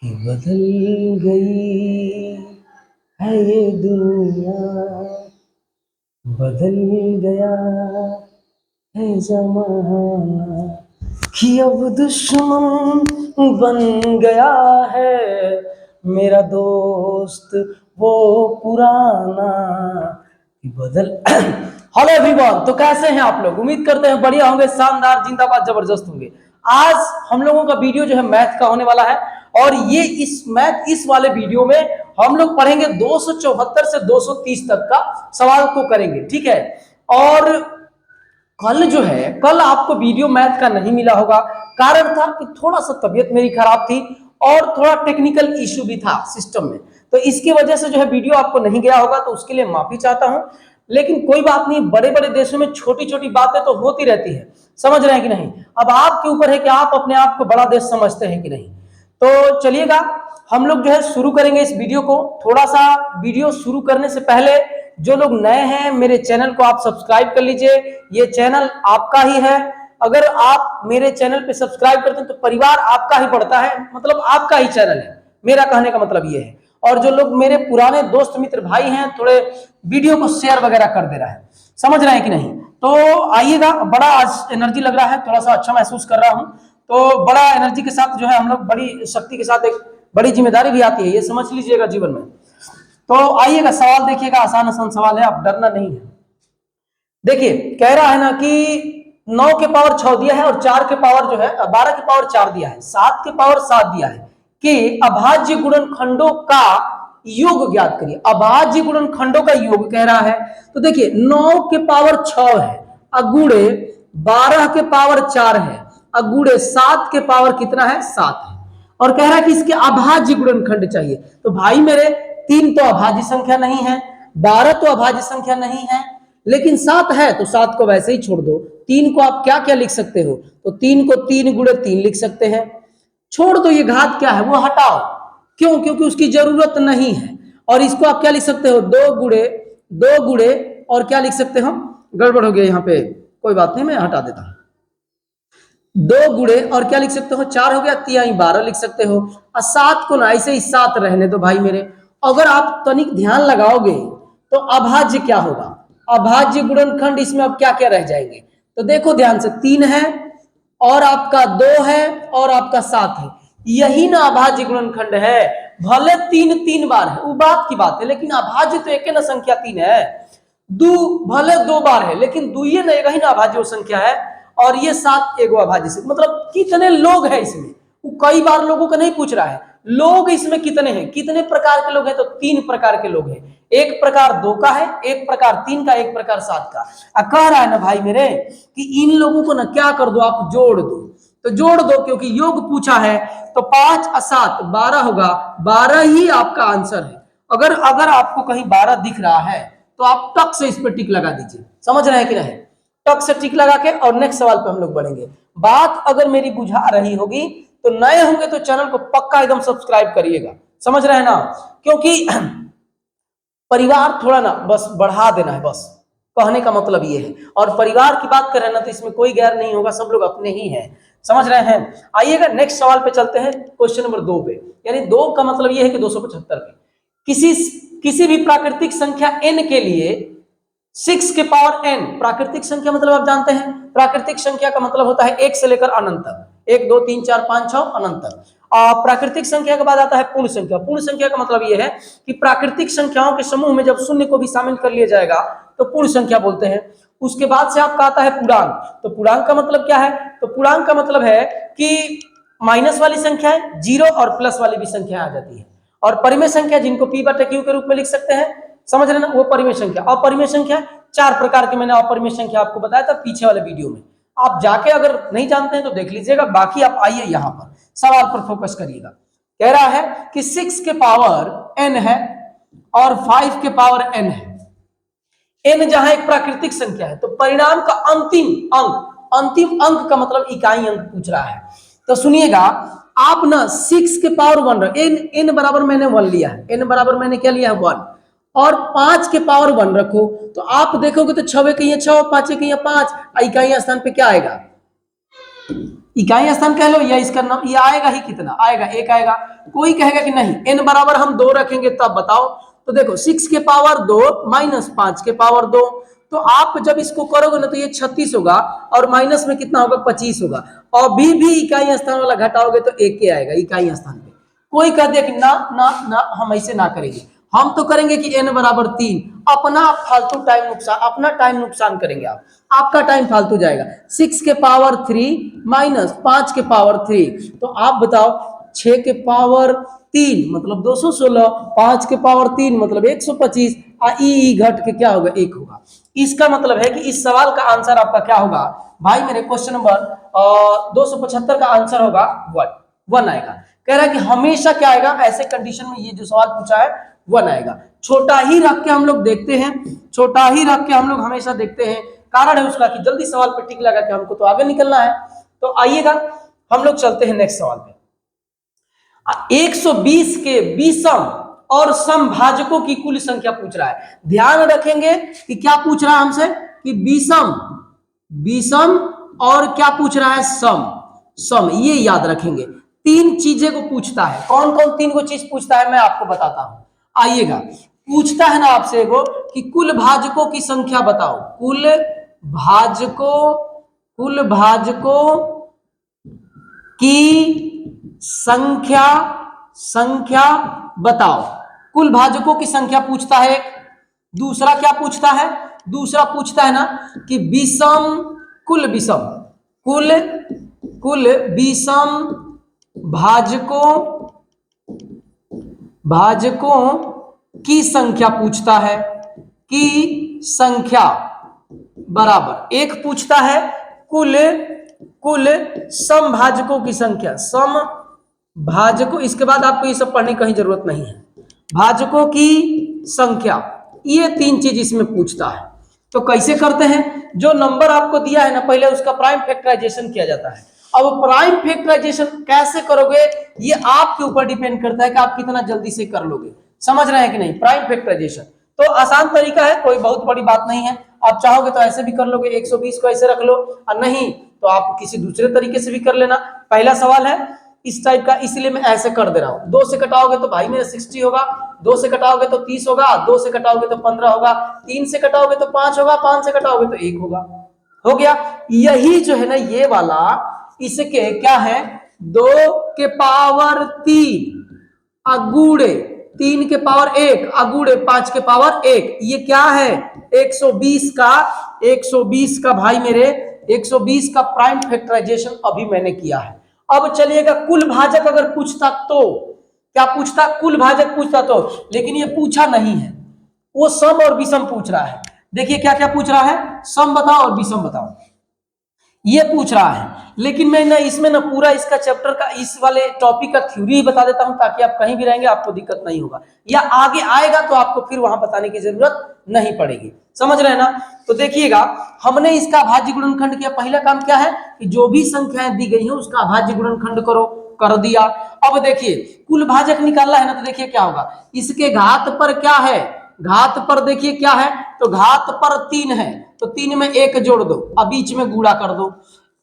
कि बदल गई है ये दुनिया, बदल गया है जमाना, कि अब दुश्मन बन गया है मेरा दोस्त वो पुराना, कि बदल। हेलो एवरीवन, तो कैसे हैं आप लोग? उम्मीद करते हैं बढ़िया होंगे, शानदार, जिंदाबाद, जबरदस्त होंगे। आज हम लोगों का वीडियो जो है मैथ का होने वाला है, और ये इस वाले वीडियो में हम लोग पढ़ेंगे 274 से 230 तक का सवाल को करेंगे, ठीक है। और कल जो है, कल आपको वीडियो मैथ का नहीं मिला होगा। कारण था कि थोड़ा सा तबीयत मेरी खराब थी और थोड़ा टेक्निकल इश्यू भी था सिस्टम में, तो इसकी वजह से जो है वीडियो आपको नहीं गया होगा, तो उसके लिए माफी चाहता हूं। लेकिन कोई बात नहीं, बड़े बड़े देशों में छोटी छोटी बातें तो होती रहती है, समझ रहे हैं कि नहीं। अब आपके ऊपर है कि आप अपने आप को बड़ा देश समझते हैं कि नहीं। तो चलिएगा, हम लोग जो है शुरू करेंगे इस वीडियो को। थोड़ा सा वीडियो शुरू करने से पहले जो लोग नए हैं, मेरे चैनल को आप सब्सक्राइब कर लीजिए। ये चैनल आपका ही है। अगर आप मेरे चैनल पे सब्सक्राइब करते हैं तो परिवार आपका ही बढ़ता है, मतलब आपका ही चैनल है, मेरा कहने का मतलब ये है। और जो लोग मेरे पुराने दोस्त मित्र भाई हैं, थोड़े वीडियो को शेयर वगैरह कर दे रहा है, समझ रहे हैं कि नहीं। तो आइएगा, बड़ा आज एनर्जी लग रहा है, थोड़ा सा अच्छा महसूस कर रहा हूं। तो बड़ा एनर्जी के साथ जो है हम लोग, बड़ी शक्ति के साथ एक बड़ी जिम्मेदारी भी आती है, ये समझ लीजिएगा जीवन में। तो आइएगा, सवाल देखिएगा, आसान आसान सवाल है, आप डरना नहीं है। देखिए, कह रहा है ना कि 9 के पावर 6 दिया है और 4 के पावर जो है 12 के पावर 4 दिया है, 7 के पावर 7 दिया है कि अभाज्य गुणनखंडों का योग ज्ञात करिए। अभाज्य गुणनखंडों का योग कह रहा है। तो देखिए, 9 के पावर 6 है, अगुणे 12 के पावर 4 है, अगुणे 7 के पावर कितना है, 7 है। और कह रहा है कि इसके अभाज्य गुणनखंड चाहिए। तो भाई मेरे, 3 तो अभाज्य संख्या नहीं है, 12 तो अभाज्य संख्या नहीं है, लेकिन 7 है, तो 7 को वैसे ही छोड़ दो। 3 को आप क्या क्या लिख सकते हो, तो 3 को 3 गुणे 3 लिख सकते हैं। छोड़ दो, ये घात क्या है वो हटाओ, क्यों? क्योंकि उसकी जरूरत नहीं है। और इसको आप क्या लिख सकते हो, 2 गुणे और क्या लिख सकते हो, गड़बड़ हो गया यहाँ पे, कोई बात नहीं, मैं हटा देता हूं। 2 गुणे और क्या लिख सकते हो, 4 हो गया, 3×12 लिख सकते हो। और 7 को ना ऐसे ही 7 रहने दो भाई मेरे। अगर आप तनिक ध्यान लगाओगे तो अभाज्य क्या होगा, अभाज्य गुणनखंड इसमें अब क्या क्या रह जाएंगे, तो देखो ध्यान से, 3 है और आपका 2 है और आपका 7 है, यही ना अभाज्य गुणनखंड है। भले 3 3 बार है, वो बात की बात है, लेकिन अभाज्य तो एक ना संख्या 3 है। दो भले 2 बार है, लेकिन दुइये ना एक ही ना अभाज्य संख्या है। और ये 7 एगो अभाज्य संख्या, मतलब कितने लोग हैं इसमें, वो कई बार लोगों का नहीं पूछ रहा है। लोग इसमें कितने हैं, कितने प्रकार के लोग हैं, तो 3 प्रकार के लोग हैं। एक प्रकार 2 का है, एक प्रकार 3 का, एक प्रकार 7 का। कह रहा है ना भाई मेरे कि इन लोगों को ना क्या कर दो, आप जोड़ दो। तो जोड़ दो, क्योंकि योग पूछा है, तो 5 और 7 12 होगा, 12 ही आपका आंसर है। अगर अगर आपको कहीं 12 दिख रहा है तो आप टक से इस पर टिक लगा दीजिए, समझ रहे हैं कि नहीं। टक से टिक लगा के और नेक्स्ट सवाल पे हम लोग बढ़ेंगे। बात अगर मेरी बुझा रही होगी तो नए होंगे तो चैनल को पक्का एकदम सब्सक्राइब करिएगा, समझ रहे हैं ना। क्योंकि परिवार थोड़ा ना बस बढ़ा देना है, बस कहने का मतलब ये है। और परिवार की बात करें ना तो इसमें कोई गैर नहीं होगा, सब लोग अपने ही हैं, समझ रहे हैं। आइएगा नेक्स्ट सवाल पे चलते हैं, क्वेश्चन नंबर 2 पे। यानी 2 का मतलब ये है कि 275 पे किसी किसी भी प्राकृतिक संख्या n के लिए 6 के पावर n, प्राकृतिक संख्या मतलब आप जानते हैं, प्राकृतिक संख्या का मतलब होता है 1 से लेकर अनंत तक, 1 2 3 4 5 6 अनंत तक। प्राकृतिक संख्या के बाद आता है पूर्ण संख्या। पूर्ण संख्या का मतलब यह है कि प्राकृतिक संख्याओं के समूह में जब शून्य को भी शामिल कर लिया जाएगा तो पूर्ण संख्या बोलते हैं। उसके बाद से आपका आता है पूर्णांक। तो पूर्णांक का मतलब क्या है, तो पूर्णांक का मतलब है कि माइनस वाली संख्याएं, जीरो और प्लस वाली भी संख्या आ जाती है। और परिमेय संख्या जिनको p/q के रूप में लिख सकते हैं, समझ रहे ना, वो परिमेय संख्या। अपरिमेय संख्या 4 प्रकार के मैंने अपरिमेय संख्या आपको बताया था पीछे वाले वीडियो में, आप जाके अगर नहीं जानते हैं तो देख लीजिएगा। बाकी आप आइए यहाँ पर सवाल पर फोकस करिएगा। कह रहा है कि 6 के पावर n है और 5 के पावर n है। n जहां एक प्राकृतिक संख्या है तो परिणाम का अंतिम अंक का मतलब इकाई अंक पूछ रहा है। तो सुनिएगा, आप ना 6 के पावर 1 n बराबर मैंने 1 लिया है, n बराबर मैंने क्या लिया है 1, और 5 के पावर 1 रखो तो आप देखोगे तो 6 कहीं 6, 5 कहीं 5, इकाई स्थान पे क्या आएगा, इकाई स्थान कह लो या इसका नाम, ये आएगा ही कितना आएगा, एक आएगा। कोई कहेगा कि नहीं n बराबर हम 2 रखेंगे तब बताओ, तो देखो 6 के पावर 2 माइनस 5 के पावर 2, तो आप जब इसको करोगे ना तो ये 36 होगा और माइनस में कितना होगा 25 होगा, अभी भी इकाई स्थान वाला घटाओगे तो एक के आएगा इकाई स्थान पे। कोई कह दिया कि ना ना ना हम ऐसे ना करेंगे, हम तो करेंगे कि n बराबर 3, अपना फालतू टाइम नुकसान, अपना टाइम नुकसान करेंगे आप, आपका टाइम फालतू जाएगा। 6 के पावर 3 माइनस 5 के पावर 3, तो आप बताओ 6 के पावर 3 मतलब 216, 5 के पावर 3 मतलब 125, ई घट के क्या होगा 1 होगा। इसका मतलब है कि इस सवाल का आंसर आपका क्या होगा भाई मेरे, क्वेश्चन नंबर 275 का आंसर होगा 1 आएगा। कह रहा है कि हमेशा क्या आएगा ऐसे कंडीशन में, ये जो सवाल पूछा है 1 आएगा। छोटा ही रख के हम लोग देखते हैं, छोटा ही रख के हम लोग हमेशा देखते हैं, कारण है उसका कि जल्दी सवाल पर टिक लगा कि हमको तो आगे निकलना है। तो आइएगा हम लोग चलते हैं नेक्स्ट सवाल पे। 120 के विषम और समभाजकों की कुल संख्या पूछ रहा है। ध्यान रखेंगे कि क्या पूछ रहा है हमसे कि विषम, विषम और क्या पूछ रहा है सम, सम, ये याद रखेंगे। 3 चीजें को पूछता है, कौन कौन 3 को चीज पूछता है मैं आपको बताता हूं। आइएगा, पूछता है ना आपसे वो कि कुल भाजकों की संख्या बताओ, कुल भाजकों, कुल भाजकों की संख्या, संख्या बताओ। कुल भाजकों की संख्या पूछता है। दूसरा क्या पूछता है, दूसरा पूछता है ना कि विषम, कुल विषम, कुल, कुल विषम भाजकों, भाजकों की संख्या पूछता है, की संख्या बराबर। एक पूछता है कुल, कुल समभाजकों की संख्या, सम भाजकों, इसके बाद आपको ये सब पढ़ने की कहीं जरूरत नहीं है, भाजकों की संख्या, ये 3 चीज इसमें पूछता है। तो कैसे करते हैं, जो नंबर आपको दिया है ना पहले उसका प्राइम फैक्टराइजेशन किया जाता है। अब प्राइम फैक्टराइजेशन कैसे करोगे ये आपके ऊपर डिपेंड करता है कि आप कितना जल्दी से कर लोगे, समझ रहे हैं कि नहीं। प्राइम फैक्टराइजेशन तो आसान तरीका है, कोई बहुत बड़ी बात नहीं है। आप चाहोगे तो ऐसे भी कर लोगे, 120 को ऐसे रख लो, और नहीं तो आप किसी दूसरे तरीके से भी कर लेना। पहला सवाल है इस टाइप का, इसलिए मैं ऐसे कर दे रहा हूं। 2 से कटाओगे तो भाई मेरा 60 होगा, 2 से कटाओगे तो 30 होगा, 2 से कटाओगे तो 15 होगा, 3 से कटाओगे तो 5 होगा, 5 से कटाओगे तो 1 होगा, हो गया। यही जो है ना ये वाला, इसके क्या है 2 के पावर 3 अगुड़े 3 के पावर 1 अगुड़े 5 के पावर 1, ये क्या है 120 का, 120 का भाई मेरे 120 का प्राइम फैक्टराइजेशन अभी मैंने किया है। अब चलिएगा कुल भाजक अगर पूछता तो क्या पूछता, कुल भाजक पूछता तो, लेकिन ये पूछा नहीं है, वो सम और विषम पूछ रहा है। देखिए क्या क्या पूछ रहा है, सम बताओ और विषम बताओ, ये पूछ रहा है। लेकिन मैं ना इसमें ना पूरा इसका चैप्टर का, इस वाले टॉपिक का थ्योरी ही बता देता हूं ताकि आप कहीं भी रहेंगे आपको दिक्कत नहीं होगा, या आगे आएगा तो आपको फिर वहां बताने की जरूरत नहीं पड़ेगी, समझ रहे हैं ना। तो देखिएगा हमने इसका अभाज्य गुणनखंड किया। पहला काम क्या है कि जो भी संख्याएं दी गई है उसका अभाज्य गुणनखंड करो, कर दिया। अब देखिए कुल भाजक निकालना है ना, तो देखिए क्या होगा, इसके घात पर क्या है, घात पर देखिए क्या है, तो घात पर 3 है तो 3 में 1 जोड़ दो, अब बीच में गुणा कर दो।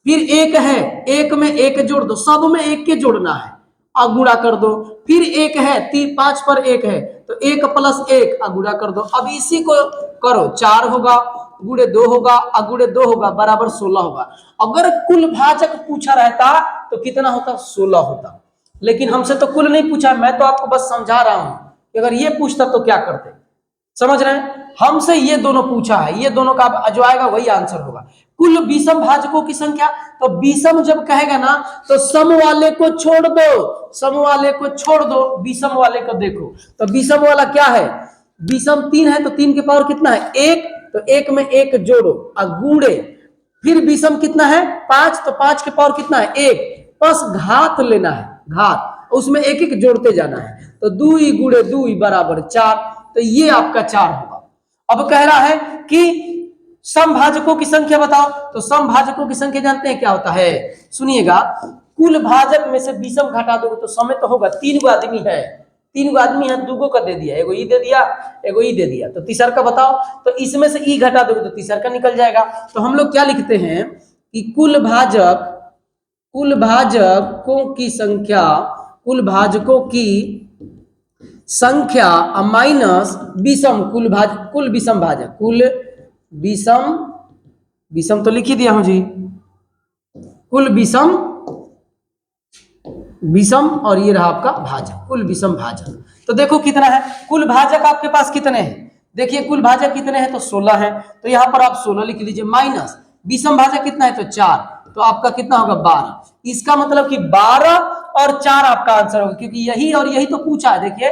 फिर 1 है, 1 में 1 जोड़ दो, सब में 1 के जोड़ना है, अब गुणा कर दो। फिर 1 है, 5 पर 1 है तो 1 + 1 गुणा कर दो। अब इसी को करो, 4 होगा गुणे 2 होगा, गुणे 2 होगा बराबर 16 होगा। अगर कुल भाजक पूछा रहता तो कितना होता, 16 होता। लेकिन हमसे तो कुल नहीं पूछा, मैं तो आपको बस समझा रहा हूं कि अगर ये पूछता तो क्या करते, समझ रहे हैं। हमसे ये दोनों पूछा है, ये दोनों का जो आएगा वही आंसर होगा। कुल विषम भाजकों की संख्या, तो विषम जब कहेगा ना तो सम वाले को छोड़ दो, सम वाले को छोड़ दो, विषम वाले को देखो। तो विषम वाला क्या है, विषम 3 है तो 3 के पावर कितना है 1, तो 1 में 1 जोड़ो गुणे। फिर विषम कितना है 5, तो 5 के पावर कितना है 1, बस घात लेना है, घात उसमें 1 1 जोड़ते जाना है। तो 2 गुणे 2 बराबर 4, तो ये आपका 4 होगा। अब कह रहा है कि समभाजकों की संख्या बताओ, तो समभाजकों की संख्या जानते हैं क्या होता है, सुनिएगा। कुल भाजक में से विषम घटा दोगे तो समय तो होगा, 3 गो आदमी है, 3 गो आदमी है, 2 का दे दिया, एगो ई दे दिया, एगो ई दे दिया, तो तीसर का बताओ। तो इसमें से ई घटा दोगे तो तीसर का निकल जाएगा। तो हम लोग क्या लिखते हैं कि कुल भाजक, कुल भाजकों की संख्या, कुल भाजकों की संख्या माइनस विषम कुल विषम भाजक, कुल विषम, विषम तो लिख ही दिया हूं जी, कुल विषम, विषम और ये रहा आपका भाजक, कुल विषम भाजक। तो देखो कितना है कुल भाजक आपके पास कितने हैं, देखिए कुल भाजक कितने हैं तो 16 है, तो यहां पर आप 16 लिख लीजिए, माइनस विषम भाजक कितना है तो 4, तो आपका कितना होगा 12। इसका मतलब कि 12 और 4 आपका आंसर होगा, क्योंकि यही और यही तो पूछा है। देखिए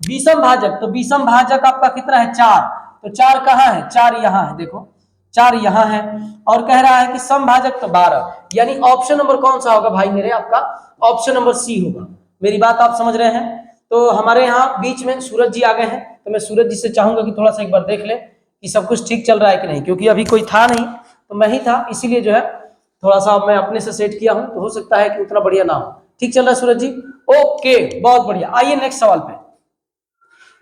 विषम भाजक, तो विषम भाजक आपका कितना है 4, तो 4 कहाँ है, 4 यहाँ है, देखो 4 यहाँ है, और कह रहा है कि समभाजक तो 12, यानी ऑप्शन नंबर कौन सा होगा भाई मेरे, आपका ऑप्शन नंबर सी होगा। मेरी बात आप समझ रहे हैं। तो हमारे यहाँ बीच में सूरज जी आ गए हैं, तो मैं सूरज जी से चाहूंगा कि थोड़ा सा एक बार देख ले कि सब कुछ ठीक चल रहा है कि नहीं, क्योंकि अभी कोई था नहीं तो मैं ही था, इसीलिए जो है थोड़ा सा मैं अपने से सेट किया हूं, तो हो सकता है कि उतना बढ़िया ना हो। ठीक चल रहा है सूरज जी, ओके बहुत बढ़िया। आइए नेक्स्ट सवाल पे।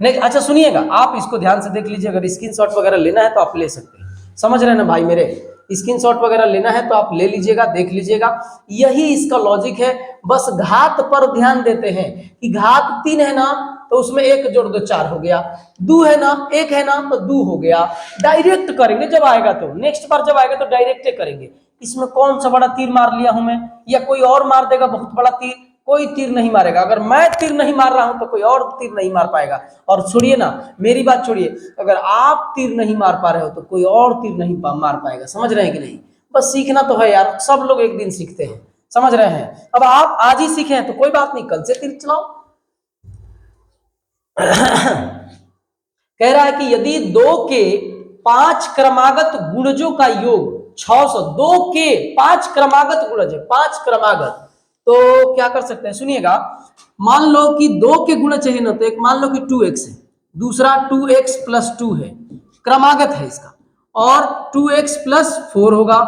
नेक्स्ट, अच्छा सुनिएगा, आप इसको ध्यान से देख लीजिए, अगर स्क्रीनशॉट वगैरह लेना है तो आप ले सकते हैं, समझ रहे हैं ना भाई मेरे, स्क्रीनशॉट वगैरह लेना है तो आप ले लीजिएगा, देख लीजिएगा, यही इसका लॉजिक है। बस घात पर ध्यान देते हैं कि घात 3 है ना तो उसमें 1 जोड़ दो 4 हो गया, 2 है ना 1 है ना तो 2 हो गया। डायरेक्ट करेंगे जब आएगा, तो नेक्स्ट बार जब आएगा तो डायरेक्ट करेंगे। इसमें कौन सा बड़ा तीर मार लिया हूं मैं, या कोई और मार देगा बहुत बड़ा तीर, कोई तीर नहीं मारेगा। अगर मैं तीर नहीं मार रहा हूं तो कोई और तीर नहीं मार पाएगा। और छोड़िए ना, मेरी बात छोड़िए, अगर आप तीर नहीं मार पा रहे हो तो कोई और तीर नहीं मार पाएगा। समझ रहे हैं कि नहीं, बस सीखना तो है यार, सब लोग एक दिन सीखते हैं, समझ रहे हैं। अब आप आज ही सीखे हैं तो कोई बात नहीं, कल से तीर चलाओ। कह रहा है कि यदि 2 के 5 क्रमागत गुणजों का योग 600, 2 के 5 क्रमागत गुणज है, 5 क्रमागत, तो क्या कर सकते हैं सुनिएगा। मान लो कि 2 के गुण चाहिए ना, तो एक मान लो कि 2x है, दूसरा 2x प्लस 2 है, क्रमागत है इसका, और 2x प्लस 4 होगा,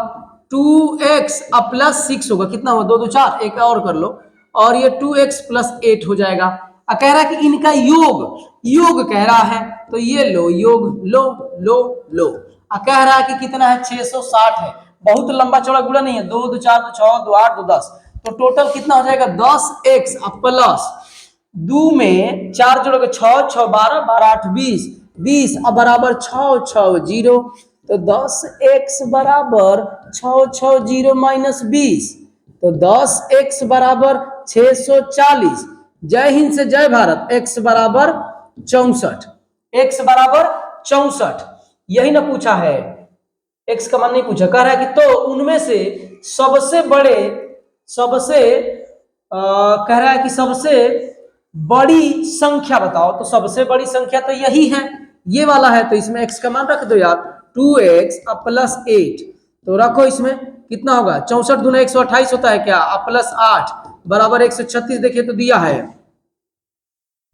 2x प्लस 6 होगा, कितना हुआ 2 2 4, एक और कर लो, और ये 2x प्लस 8 हो जाएगा। कह रहा है कि इनका योग कह रहा है, तो ये लो योग, लो लो लो। कह रहा है कि कितना है 660 है, बहुत लंबा चौड़ा गुणा नहीं है, 2 2 4 2 6 2 8 2 10, तो टोटल कितना हो जाएगा 10x प्लस 2 में 4 जोड़ोगे 6 6 12 12 8 20 20 अब बराबर 6 6 0, तो 10x बराबर 6 6 0 माइनस 20, तो 10x बराबर 640। जय हिंद से जय भारत। x बराबर 64, x बराबर 64, यही ना पूछा है, x का मान नहीं पूछा। कह रहा है कि तो उनमें से सबसे बड़े, सबसे कह रहा है कि सबसे बड़ी संख्या बताओ, तो सबसे बड़ी संख्या तो यही है, ये वाला है, तो इसमें x का मान रख दो यार, 2x प्लस 8, तो रखो इसमें कितना होगा 64 दूना 128 होता है क्या, प्लस 8 बराबर 136, देखिए तो दिया है,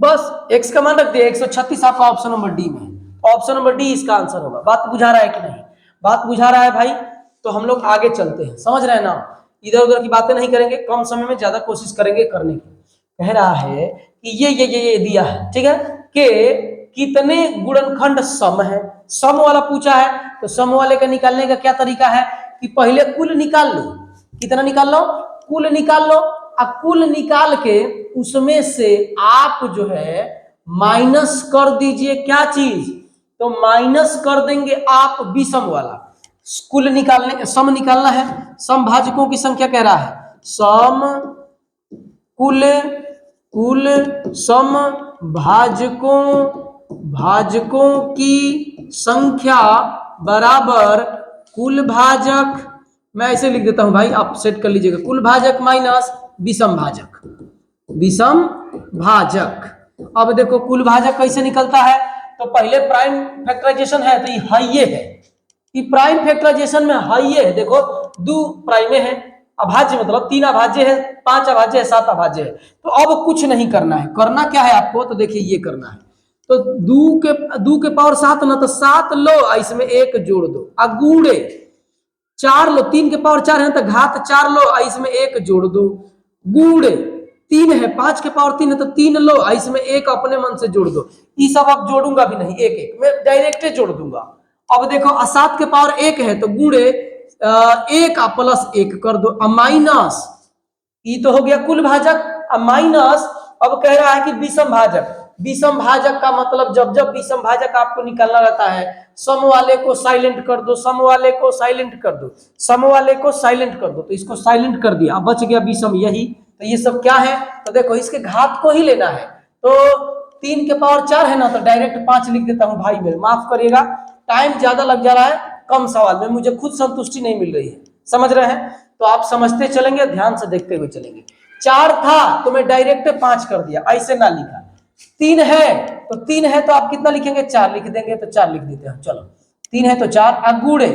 बस x का मान रख दिया 136, आपका ऑप्शन नंबर डी में, ऑप्शन नंबर डी इसका आंसर होगा। बात बुझा रहा है कि नहीं, बात बुझा रहा है भाई, तो हम लोग आगे चलते हैं, समझ रहे हैं ना, इधर उधर की बातें नहीं करेंगे, कम समय में ज्यादा कोशिश करेंगे करने की। कह रहा है कि ये दिया है, ठीक है, कि कितने गुणनखंड सम है, सम वाला पूछा है, तो सम वाले का निकालने का क्या तरीका है कि पहले कुल निकाल लो, कितना निकाल लो, कुल निकाल लो, और कुल निकाल के उसमें से आप जो है माइनस कर दीजिए क्या चीज, तो माइनस कर देंगे आप विषम वाला। कुल निकालने, सम निकालना है, सम भाजकों की संख्या कह रहा है, सम कुल, कुल सम भाजकों की संख्या बराबर कुल भाजक, मैं ऐसे लिख देता हूं भाई, आप सेट कर लीजिएगा, कुल भाजक माइनस विषम भाजक, विषम भाजक। अब देखो कुल भाजक कैसे निकलता है, तो पहले प्राइम फैक्टराइजेशन है, तो ये हाइये है, कि प्राइम फैक्टराइजेशन में हाइये है, देखो 2 प्राइमे है, अभाज्य मतलब 3 अभाज्य है, 5 अभाज्य है, 7 अभाज्य है, तो अब कुछ नहीं करना है, करना क्या है आपको, तो देखिए ये करना है, तो 2 के पावर 7 ना, तो 7 लो, इसमें 1 जोड़ दो, गुणे 4 लो, 3 के पावर 4 है तो घात 4 लो, इसमें 1 जोड़ दो, गुणे 3 है, 5 के पावर 3 है तो 3 लो, इसमें 1 अपने मन से जोड़ दो, ये सब अब जोड़ूंगा भी नहीं, एक एक मैं डायरेक्ट जोड़ दूंगा। अब देखो 7 के पावर 1 है तो गुणे 1 प्लस 1 कर दो, माइनस ई तो हो गया कुल भाजक। अब माइनस, अब कह रहा है कि विषम भाजक। विषम भाजक का मतलब जब जब विषम भाजक आपको निकालना रहता है, सम वाले को साइलेंट कर दो, सम वाले को साइलेंट कर दो, सम वाले को साइलेंट कर दो, तो इसको साइलेंट कर दिया, अब बच गया विषम। यही तो ये सब क्या है, तो देखो इसके घात को ही लेना है। तो 3 के पावर 4 है ना, तो डायरेक्ट 5 लिख देता हूं भाई मेरे, माफ करिएगा टाइम ज्यादा लग जा रहा है कम सवाल में, मुझे खुद संतुष्टि नहीं मिल रही है, समझ रहे हैं। तो आप समझते चलेंगे, ध्यान से देखते हुए चलेंगे। 4 था तो मैं डायरेक्ट 5 कर दिया, ऐसे ना लिखा। 3 है तो 3 है तो आप कितना लिखेंगे, 4 लिख देंगे, तो 4 लिख देते हैं, चलो 3 है तो 4। अगुड़े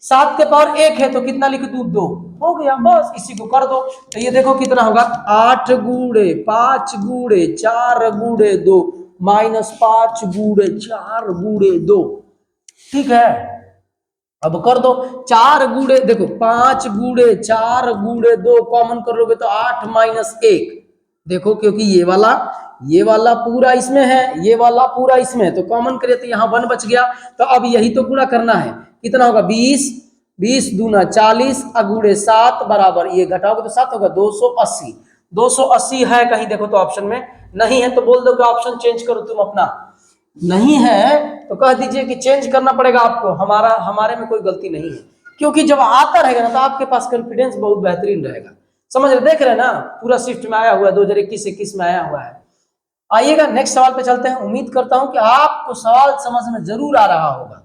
7 के पावर 1 है तो कितना लिख दूं, 2 हो गया, बस इसी को कर दो। तो ये देखो कितना होगा, 8 गुड़े 5 गुड़े 4 गुड़े 2 माइनस 5 गुड़े 4 गुड़े 2, ठीक है। अब कर दो 4 गुड़े, देखो 5 गुड़े 4 गुड़े 2 कॉमन कर लोगे तो 8 माइनस 1, देखो क्योंकि ये वाला पूरा इसमें है, ये वाला पूरा इसमें है, तो कॉमन करिए तो यहाँ 1 बच गया। तो अब यही तो गुणा करना है, कितना होगा 20, 20 दूना 40 अगुड़े 7 बराबर, ये घटाओगे तो 7 होगा 280। 280 है कहीं देखो तो ऑप्शन में, नहीं है तो बोल दो कि ऑप्शन चेंज करो तुम अपना, नहीं है तो कह दीजिए कि चेंज करना पड़ेगा आपको, हमारे में कोई गलती नहीं है, क्योंकि जब आता रहेगा ना तो आपके पास कॉन्फिडेंस बहुत बेहतरीन रहेगा, समझ रहे, देख रहे हैं ना पूरा शिफ्ट में आया हुआ है, 2021-21 में आया हुआ है। आइएगा नेक्स्ट सवाल पे चलते हैं। उम्मीद करता हूं कि आपको सवाल समझ में जरूर आ रहा होगा,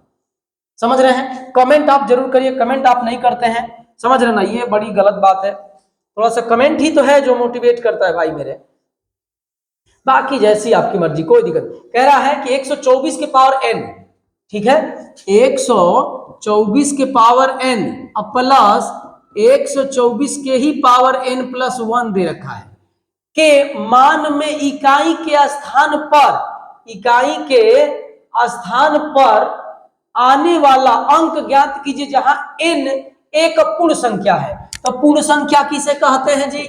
समझ रहे हैं। कमेंट आप जरूर करिए, कमेंट आप नहीं करते हैं, समझ रहे ना, ये बड़ी गलत बात है। थोड़ा सा कमेंट ही तो है जो मोटिवेट करता है भाई मेरे, बाकी जैसी आपकी मर्जी, कोई दिक्कत। कह रहा है कि 124 के पावर n, ठीक है, 124 के पावर n अब प्लस 124 के ही पावर n प्लस 1 दे रखा है के मान में इकाई के स्थान पर, इकाई के स्थान पर आने वाला अंक ज्ञात कीजिए जहां n एक पूर्ण संख्या है। तो पूर्ण संख्या किसे कहते हैं जी,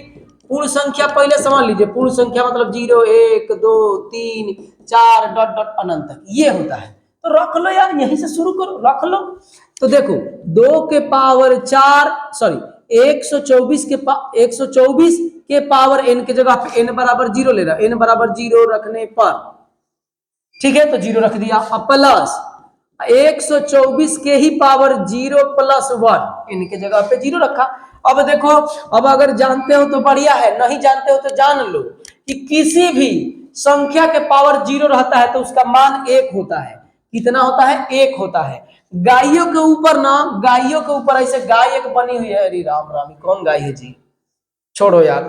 पूर्ण संख्या पहले समझ लीजिए, पूर्ण संख्या मतलब 0 1 2 3 4 डॉट डॉट अनंत तक ये होता है। तो रख लो यार, यहीं से शुरू करो, रख लो। तो देखो 2 के पावर 4 सॉरी 124 के पावर n के जगह पे n बराबर 0 ले रहा, n बराबर 0 रखने पर, ठीक है, तो 0 रख दिया। अब प्लस 124 के ही पावर 0 प्लस 1 इनके जगह पे 0 रखा। अब देखो, अब अगर जानते हो तो बढ़िया है, नहीं जानते हो तो जान लो कि किसी भी संख्या के पावर 0 रहता है तो उसका मान 1 होता है। कितना होता है, 1 होता है। गायों के ऊपर ना, गायों के ऊपर ऐसे गाय एक बनी हुई है, अरे राम राम, कौन गाय है जी, छोड़ो यार,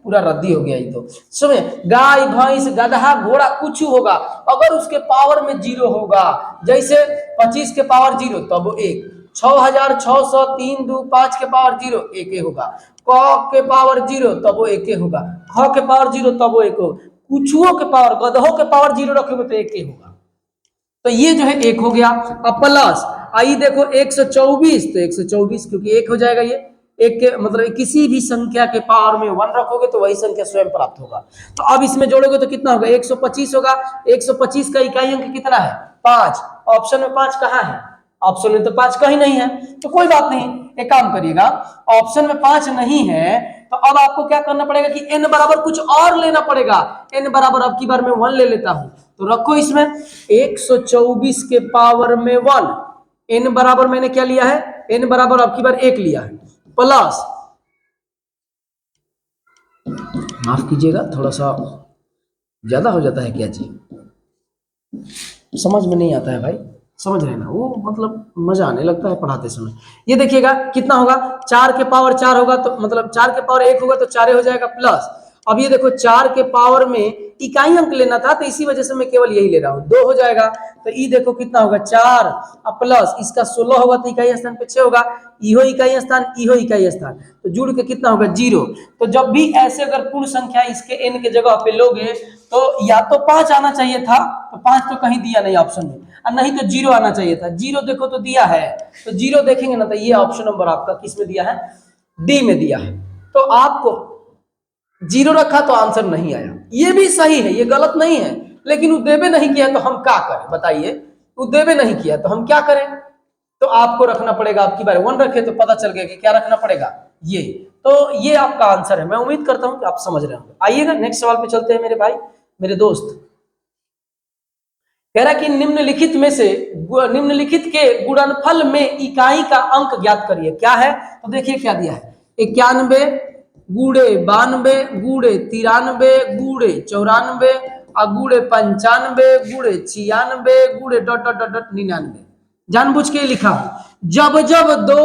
पूरा रद्दी हो गया ये तो। सुने, गाय भैंस गधा घोड़ा कुछ होगा, अगर उसके पावर में 0 होगा, जैसे 25 के पावर 0 तब 1, 6603 2 5 के पावर 0 1 होगा, क के पावर 0 तब वो 1 होगा, ख के पावर 0 तब वो 1 होगा, कुछुओं के पावर, गधों के पावर 0 रखोगे तो 1 होगा। तो ये जो है 1 हो गया। अब प्लस आई देखो 124, तो 124 क्योंकि 1 हो जाएगा, ये एक के मतलब किसी भी संख्या के पावर में 1 रखोगे तो वही संख्या स्वयं प्राप्त होगा। तो अब इसमें जोड़ोगे तो कितना होगा, 125 होगा। 125 का इकाई अंक कितना है, 5। ऑप्शन में 5 कहाँ है, ऑप्शन में तो 5 कहीं नहीं है, तो कोई बात नहीं, एक काम करिएगा, ऑप्शन में 5 नहीं है तो अब आपको क्या करना पड़ेगा कि n बराबर कुछ और लेना पड़ेगा। n बराबर अब की बार मैं 1 ले लेता हूं, तो रखो इसमें 124 के पावर में 1, n बराबर मैंने क्या लिया है, n बराबर अब की बार 1 लिया है, प्लस, माफ कीजिएगा थोड़ा सा ज्यादा हो जाता है क्या जी, समझ में नहीं आता है भाई, समझ रहे ना, वो मतलब मजा आने लगता है पढ़ाते समय। ये देखिएगा कितना होगा, 4 के पावर 4 होगा तो मतलब 4 के पावर 1 होगा तो 4 हो जाएगा, प्लस अब ये देखो 4 के पावर में इकाई अंक लेना था तो इसी वजह से मैं केवल यही ले रहा हूँ, 2 हो जाएगा। तो ये देखो कितना होगा 4 अब प्लस इसका 16 होगा तो इकाई स्थान पे 6 होगा, इहो इकाई स्थान इहो इकाई स्थान, तो जुड़ के कितना होगा 0। तो जब भी ऐसे अगर पूर्ण संख्या इसके n के जगह पे लोगे तो या तो 5 आना चाहिए था, तो 5 तो कहीं दिया नहीं ऑप्शन में, और नहीं तो 0 आना चाहिए था, 0 देखो तो दिया है, तो 0 देखेंगे ना तो ये ऑप्शन नंबर आपका किस में दिया है, डी में दिया है। तो आपको 0 रखा तो आंसर नहीं आया, ये भी सही है, ये गलत नहीं है, लेकिन उदेबे नहीं किया तो हम क्या करें बताइए, उदेबे नहीं किया तो हम क्या करें। तो आपको रखना पड़ेगा, आपकी बार 1 रखे तो पता चल गया कि क्या रखना पड़ेगा, ये तो ये आपका आंसर है। मैं उम्मीद करता हूं कि आप समझ रहे होंगे। आइएगा नेक्स्ट सवाल पे चलते हैं मेरे भाई, मेरे दोस्त। कह रहा कि निम्नलिखित के गुणनफल में इकाई का अंक ज्ञात करिए। क्या है? तो देखिए क्या दिया है, 91 गुड़े 92 गुड़े 93 गुड़े 94 और गुड़े 95 गुड़े 96 गुड़े डॉट डॉट डॉट डॉट 99। जानबूझ के लिखा हूं, जब जब 2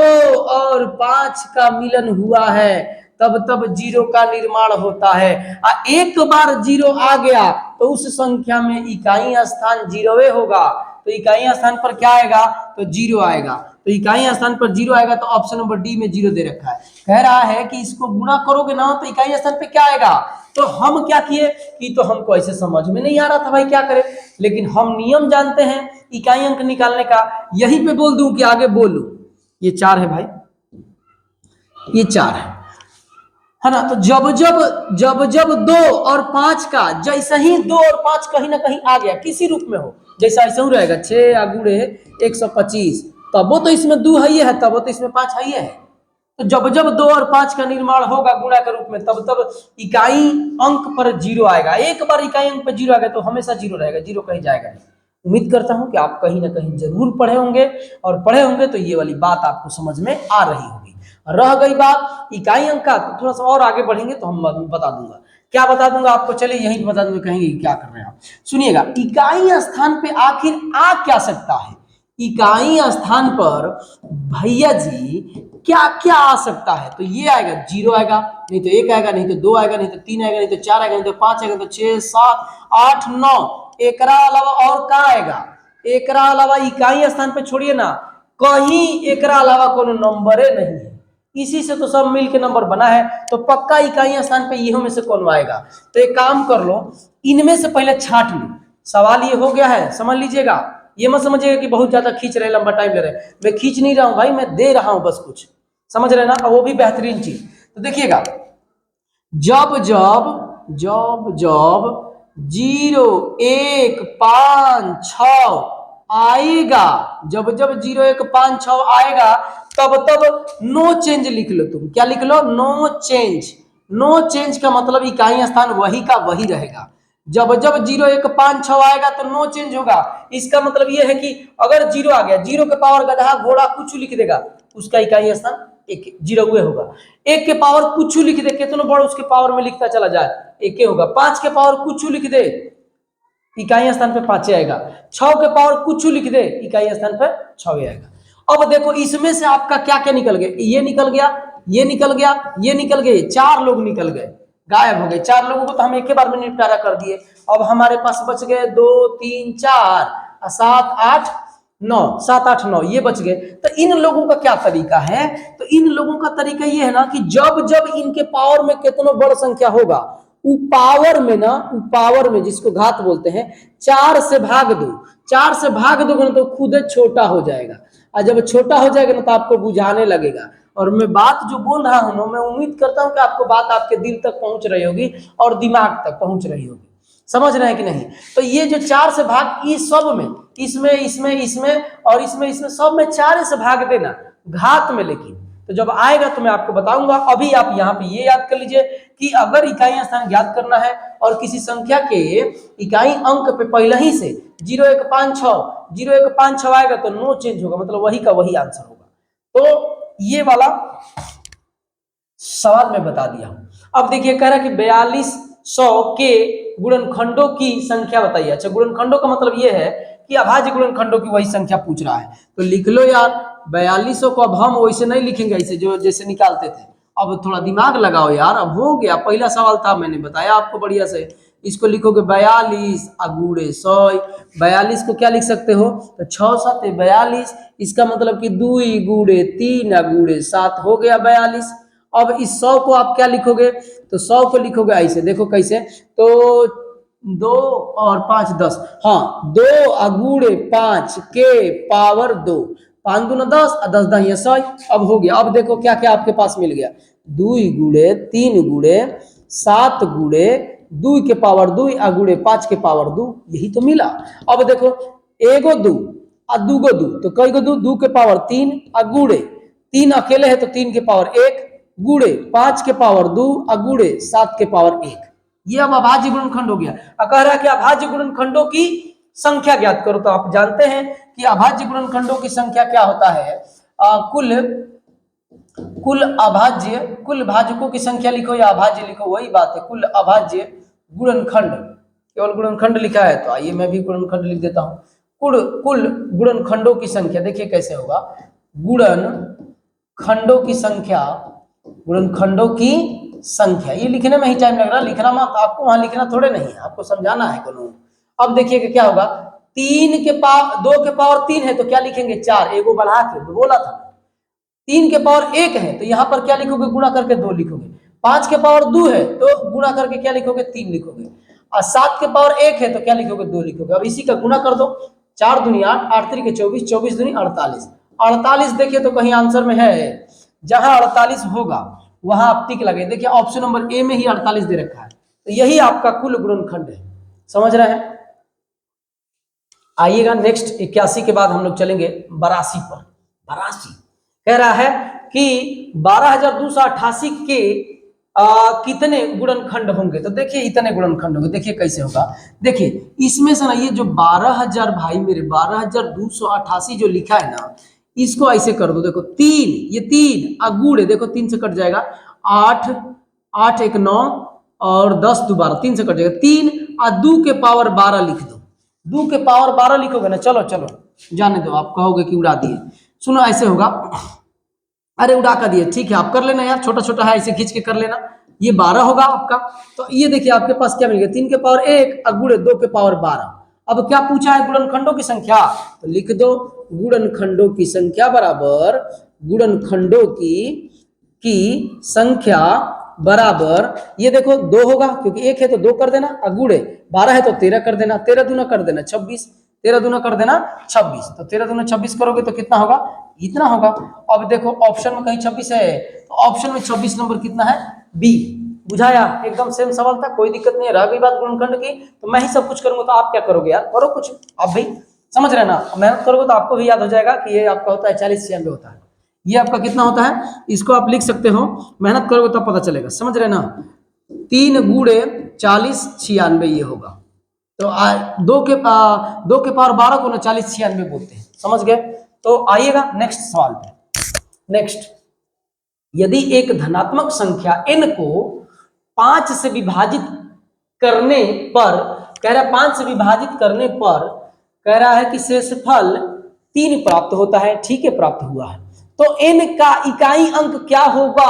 और 5 का मिलन हुआ है तब तब जीरो का निर्माण होता है। एक बार जीरो आ गया तो उस संख्या में इकाई स्थान जीरोवे होगा। तो इकाई स्थान पर क्या आएगा? तो जीरो आएगा। तो इकाई स्थान पर जीरो आएगा तो ऑप्शन नंबर डी में जीरो दे रखा है। कह रहा है कि इसको गुणा करोगे ना तो इकाई स्थान पे क्या आएगा? तो हम क्या किए कि तो हमको ऐसे समझ में नहीं आ रहा था भाई क्या करें, लेकिन हम नियम जानते हैं इकाई अंक निकालने का। यहीं पे बोल दूं कि आगे बोलूं? ये 4 है भाई, ये 4 है ना। तो जब जब 2 और 5 का, जैसे ही 2 और 5 कहीं ना कहीं आ गया किसी रूप में हो, जैसा ऐसा ही रहेगा 6 या गुड़े 125, तब वो तो इसमें 2 है ही है, तब वो तो इसमें 5 है ही है। तो जब जब 2 और 5 का निर्माण होगा गुणा के रूप में तब तब इकाई अंक पर जीरो आएगा। एक बार इकाई अंक पर जीरो आ गया तो हमेशा जीरो रहेगा, जीरो कहीं जाएगा नहीं। उम्मीद करता हूं कि आप कहीं ना कहीं जरूर पढ़े होंगे, और पढ़े होंगे तो ये वाली बात आपको समझ में आ रही होगी। रह गई बात इकाई अंक का, तो थोड़ा सा और आगे बढ़ेंगे तो हम बता दूंगा। क्या बता दूंगा आपको? चलिए यहीं बता दूंगा, कहेंगे क्या कर रहे हैं आप। सुनिएगा, इकाई स्थान पे आखिर आ क्या सकता है? इकाई स्थान पर भैया जी क्या क्या आ सकता है? तो ये आएगा, जीरो आएगा, नहीं तो 1 आएगा, नहीं तो 2 आएगा, नहीं तो 3 आएगा, नहीं तो 4 आएगा, नहीं तो 5 आएगा, तो 6 7 8 9। एकरा अलावा और क्या आएगा? एकरा अलावा इकाई स्थान पे छोड़िए ना, कहीं एकरा अलावा कोनो नंबर नहीं है। इसी से तो सब मिल के नंबर बना है। तो पक्का इकाई स्थान पे इहो में से कौन आएगा? तो एक काम कर लो, इनमें से पहले छांट लो। सवाल ये हो गया है, समझ लीजिएगा। ये मत समझिएगा कि बहुत ज्यादा खींच रहे, लंबा टाइम ले रहे। मैं खींच नहीं रहा हूं भाई, मैं दे रहा हूं बस कुछ, समझ रहे ना, और वो भी बेहतरीन चीज। तो देखिएगा, जब जब जब जब 0 1 5 6 आएगा, जब जब 0 1 5 6 आएगा तब तब नो चेंज लिख लो। तुम क्या लिख लो? No change. नो चेंज का मतलब इकाई स्थान वही का वही रहेगा। जब जब 0 1 5 6 आएगा तो नो चेंज होगा। इसका मतलब यह है कि अगर 0 आ गया, 0 के पावर गधा घोड़ा कुछ लिख देगा, उसका इकाई स्थान एक जीरो होगा। 1 के पावर कुछ लिख दे, कितना बड़ा उसके पावर में लिखता चला जाए, 1 होगा। 5 के पावर कुछ लिख दे, इकाई स्थान पे 5 आएगा। 6 के पावर कुछ लिख दे, इकाई स्थान पे 6 आएगा। अब देखो इसमें से आपका क्या क्या निकल गया? ये निकल गया, ये निकल गया, ये निकल गए, 4 लोग निकल गए, गायब हो गए। 4 लोगों को तो हम एक ही बार में निपटारा कर दिए। अब हमारे पास बच गए 2 3 4 7 8 9, 7 8 9 ये बच गए। तो इन लोगों का क्या तरीका है? तो इन लोगों का तरीका ये है ना कि जब जब इनके पावर में कितना बड़ा संख्या होगा, पावर में ना, पावर में जिसको घात बोलते हैं, 4 से भाग दो। 4 से भाग दोगे ना तो खुद छोटा हो जाएगा, और जब छोटा हो जाएगा ना तो आपको बुझाने लगेगा। और मैं बात जो बोल रहा हूं ना, मैं उम्मीद करता हूं कि आपको बात आपके दिल तक पहुंच रही होगी और दिमाग तक पहुंच रही होगी। समझ रहे हैं कि नहीं? तो ये जो 4 से भाग, इस सब में, इसमें इसमें इसमें और इसमें इसमें सब में 4 से भाग देना घात में। लेकिन तो जब आएगा तो मैं आपको बताऊंगा। अभी आप यहाँ पे ये याद कर लीजिए कि अगर इकाई स्थान ज्ञात करना है और किसी संख्या के इकाई अंक पे पहले ही से 0 1 5 6 आएगा तो नो चेंज होगा, मतलब वही का वही आंसर होगा। तो ये वाला सवाल मैं बता दिया हूं। अब देखिए, कह रहा है कि 4200 के गुणनखंडों की संख्या बताइए। अच्छा, गुणनखंडों का मतलब ये है कि अभाज्य गुणनखंडों की वही संख्या पूछ रहा है। तो लिख लो यार, 4200 को अब हम वैसे नहीं लिखेंगे ऐसे जो जैसे निकालते थे। अब थोड़ा दिमाग लगाओ यार, अब हो गया, पहला सवाल था, मैंने बताया आपको बढ़िया से। इसको लिखोगे 42 अगुड़े 100। 42 को क्या लिख सकते हो? तो 6 7 42। इसका मतलब कि 2 गुड़े 3 अगुड़े 7 हो गया 42। अब इस 100 को आप क्या लिखोगे? तो 100 को लिखोगे ऐसे, देखो कैसे, तो 2 और 5 10, हाँ 2 अगुड़े 5 के पावर 2, 5 दूना 10 और 10 10 100। अब हो गया। अब देखो क्या क्या आपके पास मिल गया, 2 गुड़े 3 गुड़े 7 गुड़े 2 के पावर 2 अगुड़े 5 के पावर 2, यही तो मिला। अब देखो, एगो 2 और 2 गो 2, तो कई गो 2, 2 के पावर 3 अगुड़े 3 अकेले है तो 3 के पावर 1, गुणे 5 के पावर 2 और गुणे 7 के पावर 1। ये अब अभाज्य गुणनखंड हो गया। अब कह रहा है कि अभाज्य गुणनखंडों की संख्या ज्ञात करो। तो आप जानते हैं कि अभाज्य गुणनखंडों की संख्या क्या होता है, कुल भाजकों की संख्या लिखो या अभाज्य लिखो, वही बात है। कुल अभाज्य गुणनखंड, केवल गुणनखंड लिखा है तो आइए मैं भी गुणनखंड लिख देता हूं। कुल गुणनखंडों की संख्या देखिए कैसे होगा, गुणनखंडों की संख्या, गुणनखंडों की संख्या। ये लिखने में ही टाइम लग रहा है, लिखना मत, आपको वहां लिखना थोड़े नहीं है, आपको समझाना है कानून। अब देखिए कि क्या होगा, 3 के पावर 2 के पावर 3 है तो क्या लिखेंगे 4, एगो बढ़ा के बोला था। 3 के पावर 1 है तो यहां पर क्या लिखोगे, गुणा करके 2 लिखोगे। 5 के पावर 2 है तो गुणा करके क्या लिखोगे 3 लिखोगे। और 7 के पावर 1 है तो क्या लिखोगे 2 लिखोगे। अब इसी का गुणा कर दो, 4 दूनी 8, 8 3 के 24, 24 दूनी 48। 48 देखिए तो कहीं आंसर में है, जहां 48 होगा वहां आप टिक लगे। देखिए ऑप्शन नंबर ए में ही 48 दे रखा है, तो यही आपका कुल गुणनखंड है। समझ रहे हैं। आइएगा नेक्स्ट 81 के बाद हम लोग चलेंगे 82 पर। 82 कह रहा है कि 12,288 के कितने गुणनखंड होंगे। तो देखिए इतने गुणनखंड होंगे, देखिए कैसे होगा। देखिए इसमें से ना ये जो 12,000 भाई मेरे 12,288 जो लिखा है ना, इसको ऐसे कर दो। देखो 3, ये 3 अगुड़ है, देखो 3 से कट जाएगा, 8 8 1 9 और 10 दोबारा 3 से कट जाएगा। 3 और 2 के पावर 12 लिख दो। 2 के पावर 12 लिखोगे ना, चलो चलो जाने दो, आप कहोगे कि उड़ा दिए। सुनो ऐसे होगा, अरे उड़ा कर दिए, ठीक है आप कर लेना यार, छोटा छोटा है ऐसे खींच के कर लेना। ये 12 होगा आपका। तो ये देखिए आपके पास क्या मिल गया, 3 के पावर 1 और गुणे 2 के पावर 12। अब क्या पूछा है, गुणनखंडों की संख्या, तो लिख दो गुणनखंडों की संख्या बराबर गुणनखंडों की संख्या बराबर, ये देखो 2 होगा क्योंकि 1 है तो 2 कर देना, और गुणे 12 है तो 13 कर देना, 13 दूना कर देना 26, 13 दूना कर देना 26। तो 13 दूना 26 करोगे तो कितना होगा, इतना होगा। अब देखो ऑप्शन में कहीं 26 है तो ऑप्शन में 26 नंबर कितना है, बी। बुझाया, एकदम सेम सवाल था, कोई दिक्कत नहीं है। रह गई बात गुणनखंड की, तो मैं ही सब कुछ करूंगा तो आप क्या करोगे यार, करो कुछ आप भी, समझ रहे ना। मेहनत करोगे तो आपको भी याद हो जाएगा कि ये आपका होता है 40 96 होता है। ये आपका कितना होता है, इसको आप लिख सकते हो, मेहनत करोगे तब पता चलेगा, समझ रहे ना। 3 गुणे 40 96 ये होगा। तो 2 के पावर 12 को ना 40 96 बोलते हैं, समझ गए। तो आइएगा नेक्स्ट सवाल पे। नेक्स्ट, यदि एक धनात्मक संख्या n को 5 से विभाजित करने पर, कह रहा है 5 से विभाजित करने पर कह रहा है कि शेषफल 3 प्राप्त होता है, ठीक है प्राप्त हुआ है। तो n का इकाई अंक क्या होगा,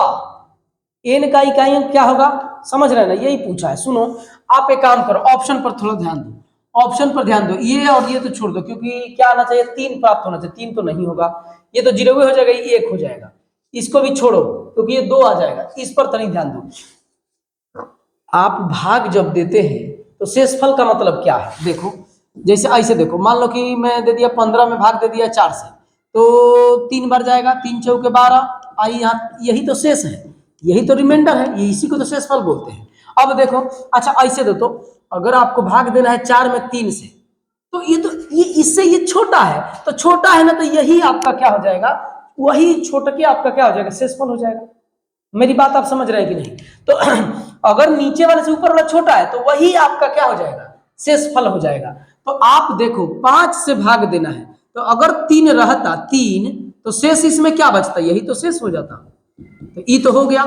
n का इकाई अंक क्या होगा, समझ रहे हैं ना, यही पूछा है। सुनो आप एक काम करो, ऑप्शन पर थोड़ा ध्यान दो, ऑप्शन पर ध्यान दो, ये और ये तो छोड़ दो, क्योंकि क्या आना चाहिए 3 प्राप्त होना चाहिए, 3 तो नहीं होगा, ये तो 0 हो जाएगा, ये 1 हो जाएगा। इसको भी छोड़ो क्योंकि ये 2 आ जाएगा, इस पर तनिक ध्यान दो। आप भाग जब देते हैं तो शेषफल का मतलब क्या है, देखो जैसे ऐसे देखो, मान लो कि मैं दे दिया 15 में भाग दे दिया 4 से, तो 3 बार जाएगा, 3 चौके 12 आई, यहाँ यही तो शेष है, यही तो रिमाइंडर है, ये इसी को तो शेषफल बोलते हैं। अब देखो अच्छा ऐसे दो, तो अगर आपको भाग देना है 4 में 3 से, तो ये इससे ये छोटा है, तो छोटा है ना, तो यही आपका क्या हो जाएगा, वही छोटा के आपका क्या हो जाएगा, शेषफल हो जाएगा। मेरी बात आप समझ रहे हैं कि नहीं। तो अगर नीचे वाले से ऊपर वाला छोटा है तो वही आपका क्या हो जाएगा, शेषफल हो जाएगा। तो आप देखो 5 से भाग देना है, तो अगर 3 रहता 3, तो शेष इसमें क्या बचता, यही तो शेष हो जाता। तो ये तो हो गया।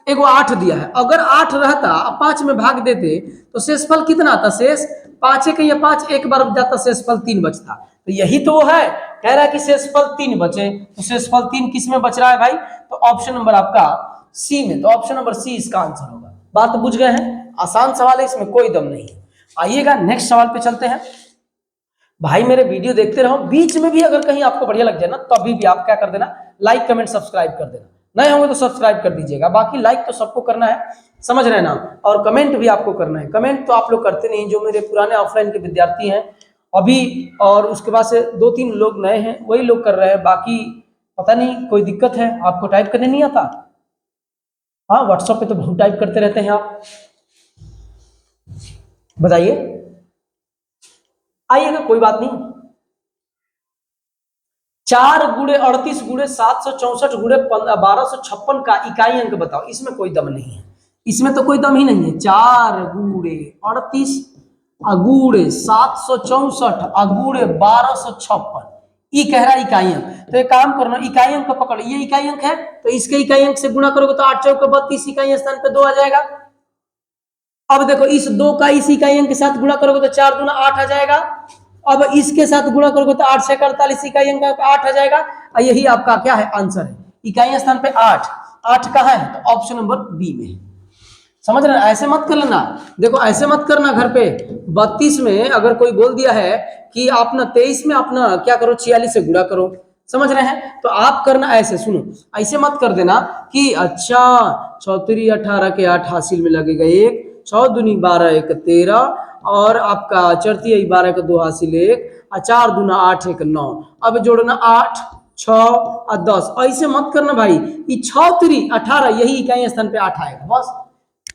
एगो 8 दिया है, अगर 8 रहता 5 में भाग देते तो शेषफल कितना आता, शेष 5 के या 5 एक बार जाता, शेषफल 3 बचता। तो यही तो वो है, कह रहा है कि शेषफल 3 बचे, तो शेषफल 3 किस में बच रहा है भाई, तो ऑप्शन नंबर आपका सी में। तो ऑप्शन नंबर सी इसका आंसर होगा। बात बुझ गए हैं, आसान सवाल है, इसमें कोई दम नहीं है। आइएगा नेक्स्ट सवाल पे चलते हैं। भाई मेरे वीडियो देखते रहो, बीच में भी अगर कहीं आपको बढ़िया लग जाए ना, तो अभी भी आप क्या कर देना, लाइक कमेंट सब्सक्राइब कर देना, नए होंगे तो सब्सक्राइब कर दीजिएगा, बाकी लाइक तो सबको करना है, समझ रहे हैं ना। और कमेंट भी आपको करना है, कमेंट तो आप लोग करते नहीं, जो मेरे पुराने ऑफलाइन के विद्यार्थी हैं अभी, और उसके बाद से 2-3 लोग नए हैं, वही लोग कर रहे हैं, बाकी पता नहीं कोई दिक्कत है, आपको टाइप करने नहीं आता। हाँ व्हाट्सएप पे तो बहुत टाइप करते रहते हैं आप, बताइए। आइएगा कोई बात नहीं, 4 गुणे 38 गुणे 764 गुणे 1256 का इकाई अंक बताओ। इसमें कोई दम नहीं है, इसमें तो कोई दम ही नहीं है। 4 गुणे 38 अगुड़े 764 अगुड़े 1256, ई कह रहा है इकाई अंक। तो एक काम करना, इकाई अंक पकड़, ये इकाई अंक है तो इसके इकाई अंक से गुणा करोगे तो 8 चौके 32, इकाई स्थान पे 2 आ जाएगा। अब देखो इस 2 का इस इकाई अंक के साथ गुणा करोगे तो 4 दूना 8 आ जाएगा। अब इसके साथ गुणा करोगे तो 8 से 48, इकाई अंक 8 आ जाएगा। और यही आपका क्या है आंसर है, इकाई स्थान पे 8। 8 कहाँ है तो ऑप्शन नंबर बी में। समझ रहे, ऐसे मत कर लेना, देखो ऐसे मत करना। घर पे 32 में अगर कोई बोल दिया है कि आप ना 23 में अपना क्या करो 46 से गुणा करो, समझ रहे हैं, तो आप करना ऐसे, सुनो ऐसे मत कर देना कि अच्छा 34 18 के 8 हासिल में लगेगा 1, 6 दूनी 12 1 13 और आपका 4 12 का 2 हासिल 1 और 4 दूना 8 1 9। अब जोड़ना 8 6 और 10, ऐसे मत करना भाई। ये 6 3 18 यही इकाई स्थान पे 8 आएगा, बस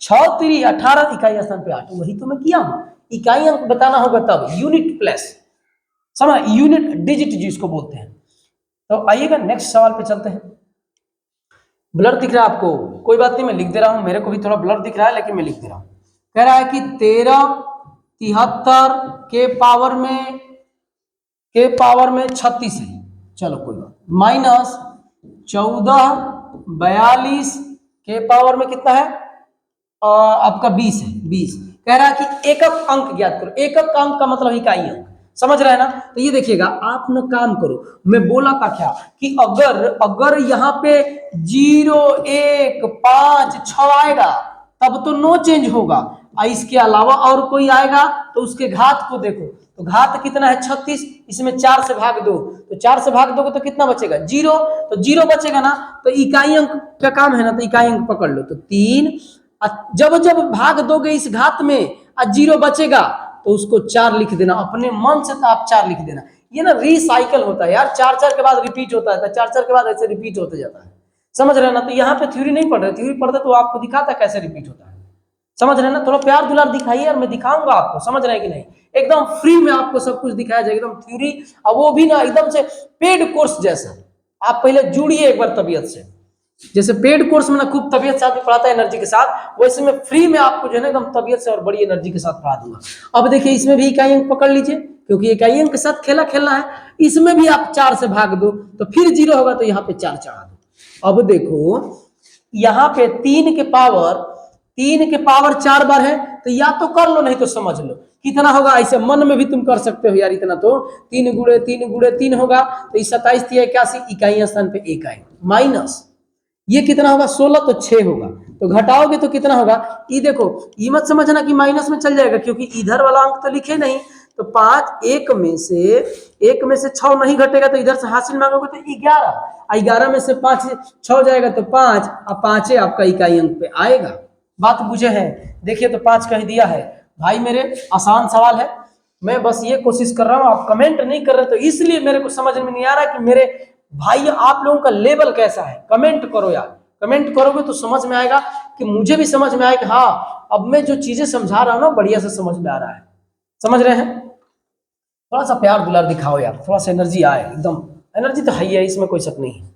6 3 18 इकाई स्थान पे 8, वही तो मैं किया हूं। इकाई अंक बताना होगा तब यूनिट प्लस, समझ, यूनिट डिजिट जिसको बोलते हैं। तो आइएगा नेक्स्ट सवाल पे चलते हैं। ब्लर दिख रहा है आपको, कोई बात नहीं, मैं लिख दे रहा हूं, मेरे को भी थोड़ा ब्लर दिख रहा है लेकिन मैं लिख दे रहा हूं। कह रहा है कि 13 73 के पावर में 36 है, चलो कोई बात, माइनस 14 42 के पावर में कितना है आपका 20 है, 20। कह रहा है कि एकक अंक ज्ञात करो। एकक अंक का मतलब इकाई अंक, समझ रहे हैं ना। तो ये देखिएगा, आप ना काम करो, मैं बोला था क्या कि अगर यहाँ पे 0 1 5 6 आएगा तब तो नो चेंज होगा, और इसके अलावा और कोई आएगा तो उसके घात को देखो, तो घात कितना है 36, इसमें 4 से भाग दो, तो 4 से भाग दोगे तो कितना बचेगा 0, तो 0 बचेगा ना। तो इकाई अंक का काम है ना, तो इकाई अंक पकड़ लो, तो 3। जब जब भाग दोगे इस घात में और 0 बचेगा तो उसको 4 लिख देना, अपने मन से तो आप 4 लिख देना। ये ना रिसाइकल होता है यार, 4 4 के बाद रिपीट होता है, 4 4 के बाद ऐसे रिपीट होते जाता है, समझ रहे हैं ना। तो यहाँ पे थ्योरी नहीं पढ़ रहे, थ्योरी पढ़ते तो आपको दिखाता कैसे रिपीट होता है, समझ रहे हैं ना। थोड़ा प्यार दुलार दिखाइए और मैं दिखाऊंगा आपको, समझ रहे हैं कि नहीं। एकदम फ्री में आपको सब कुछ दिखाया जाएगा, एकदम थ्योरी, और वो भी ना एकदम से पेड कोर्स जैसा। आप पहले जुड़िए एक बार तबीयत से, जैसे पेड कोर्स में ना खूब तबीयत से आदमी पढ़ाता है एनर्जी के साथ, वैसे में फ्री में आपको जो है ना एकदम तबीयत से और बड़ी एनर्जी के साथ पढ़ा दूंगा। अब देखिए इसमें भी इकाई अंक पकड़ लीजिए, क्योंकि इकाई अंक के साथ खेलना है। इसमें भी आप 4 से भाग दो तो फिर 0 होगा, तो यहाँ पे 4 चढ़ा दो। अब देखो यहाँ पे 3 के पावर 4 बार है, तो या तो कर लो नहीं तो समझ लो कितना होगा, ऐसे मन में भी तुम कर सकते हो यार। इतना तो 3 गुणे 3 गुणे 3 होगा, तो 27 3 81 इकाई स्थान पे 1 आएगा, माइनस ये कितना होगा 16, तो 6 होगा, तो घटाओगे तो कितना होगा। ये देखो, ये मत समझना कि माइनस में चल जाएगा, क्योंकि इधर वाला अंक तो लिखे नहीं, तो 5 1 में से 6 नहीं घटेगा, तो इधर से हासिल मांगोगे तो 11, 11 में से 5 6 जाएगा तो 5, और 5 आपका इकाई अंक पे आएगा। बात बुझे है, देखिए तो 5 कह दिया है भाई मेरे, आसान सवाल है। मैं बस ये कोशिश कर रहा हूँ, आप कमेंट नहीं कर रहे, तो इसलिए मेरे को समझ में नहीं आ रहा कि मेरे भाई आप लोगों का लेवल कैसा है। कमेंट करो यार, कमेंट करोगे तो समझ में आएगा, कि मुझे भी समझ में आए कि हाँ अब मैं जो चीजें समझा रहा हूँ ना बढ़िया से समझ में आ रहा है, समझ रहे हैं। थोड़ा सा प्यार दुलार दिखाओ यार, थोड़ा सा एनर्जी आए, एकदम एनर्जी तो है ही है, इसमें कोई शक नहीं है।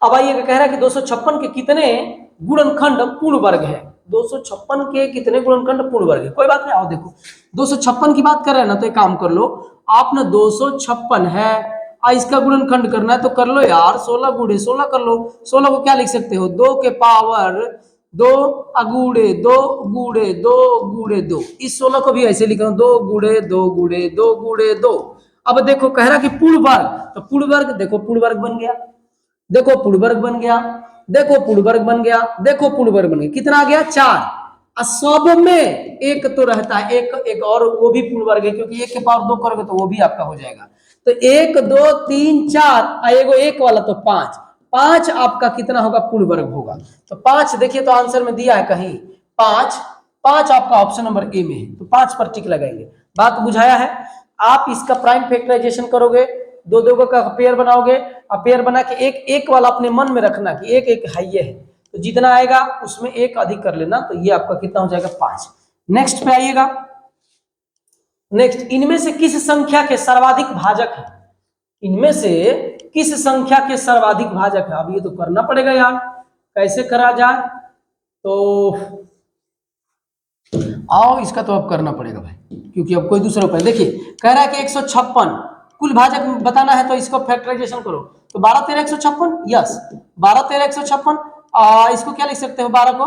अब आइए कह रहा है कि 256 के कितने गुणनखंड पूर्ण वर्ग है। 256 के कितने गुणनखंड पूर्ण वर्ग है, कोई बात नहीं। आओ देखो 256 की बात कर रहे हैं ना, तो एक काम कर लो आप ना, 256 है और इसका गुणनखंड करना है तो कर लो यार, 16 गुणे 16 कर लो। 16 को क्या लिख सकते हो, 2 के पावर 2 अगुड़े 2 गुड़े 2 गुड़े 2। इस 16 को भी ऐसे लिख रहा हूं, 2 गुड़े 2 गुड़े 2 गुड़े 2। अब देखो कह रहा कि पूर्ण वर्ग, तो पूर्ण वर्ग देखो, पूर्ण वर्ग बन गया, देखो पूर्ण वर्ग बन गया, देखो पूर्ण वर्ग बन गया, देखो पूर्ण वर्ग बन गया, कितना आ गया 4। सब में एक तो रहता है, एक और वो भी पूर्ण वर्ग है, क्योंकि 1 के पावर 2 करोगे तो वो भी आपका हो जाएगा। तो 1 2 3 4 एगो 1 वाला तो 5, 5 आपका कितना होगा पूर्ण वर्ग होगा। तो 5 देखिए तो आंसर में दिया है कहीं 5, 5 आपका ऑप्शन नंबर ए में है, तो 5 पर टिक लगाएंगे। बात बुझाया है। आप इसका प्राइम फैक्टराइजेशन करोगे, दो दो का पेयर बनाओगे, और पेयर बना के एक एक वाला अपने मन में रखना कि एक एक है ये है, तो जितना आएगा उसमें एक अधिक कर लेना, तो ये आपका कितना हो जाएगा 5। नेक्स्ट पे आइएगा। नेक्स्ट, इनमें से किस संख्या के सर्वाधिक भाजक है, इनमें से किस संख्या के सर्वाधिक भाजक है। अब ये तो करना पड़ेगा यार, कैसे करा जाए, तो आओ इसका तो अब करना पड़ेगा भाई, क्योंकि अब कोई दूसरा उपाय। देखिए कह रहा है कि 156 कुल भाजक बताना है, तो इसको फैक्टराइजेशन करो, तो 12 13 156, यस 12 13 156। इसको क्या लिख सकते हो, 12 को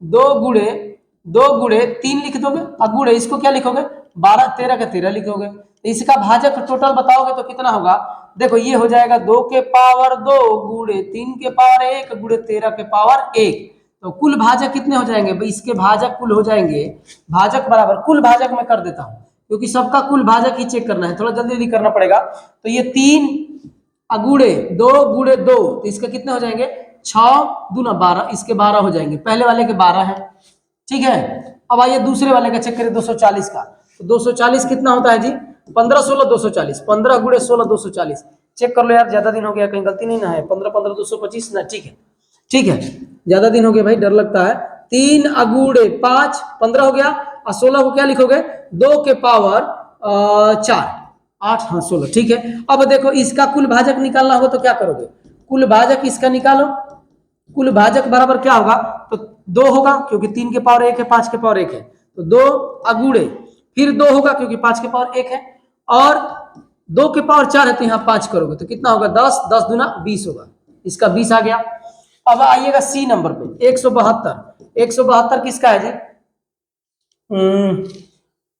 2 गुणे 3 लिख दोगे, और गुणे इसको क्या लिखोगे, 12 13 का 13 लिखोगे। तो इसका भाजक टोटल बताओगे तो कितना होगा, देखो ये हो जाएगा 2 के पावर 2 गुणे 3 के पावर 1 गुणे 13 के पावर 1। तो कुल भाजक कितने हो जाएंगे भाई, इसके भाजक कुल हो जाएंगे, भाजक बराबर कुल भाजक मैं कर देता हूं, क्योंकि सबका कुल भाजक ही चेक करना है, थोड़ा जल्दी जल्दी करना पड़ेगा। तो ये 3 गुणे 2 गुणे 2, तो इसके कितने हो जाएंगे, 6 दूना 12, इसके 12 हो जाएंगे, पहले वाले के 12 है, ठीक है। अब आइए दूसरे वाले का चेक करें 240 का, तो 240 कितना होता है जी, 15 16 240, 15 गुणे 16 240। चेक कर लो यार, ज्यादा दिन हो गया, कहीं गलती नहीं ना है, 15 15 225 ना, ठीक है ठीक है, ज्यादा दिन हो गया भाई, डर लगता है। 3 गुणे 5 15 हो गया, और 16 को क्या लिखोगे, 2 के पावर 4 8, हाँ 16, ठीक है। अब देखो इसका कुल भाजक निकालना होगा तो क्या करोगे, कुल भाजक इसका निकालो, कुल भाजक बराबर क्या होगा, तो 2 होगा, क्योंकि 3 के पावर 1 है, 5 के पावर 1 है, तो 2 अगुड़े, फिर 2 होगा क्योंकि 5 के पावर 1 है, और 2 के पावर 4 है, तो यहाँ 5 करोगे तो कितना होगा, 10 10 दूना 20 होगा, इसका 20 आ गया। अब आइएगा सी नंबर पे 172, 172 किसका है जी,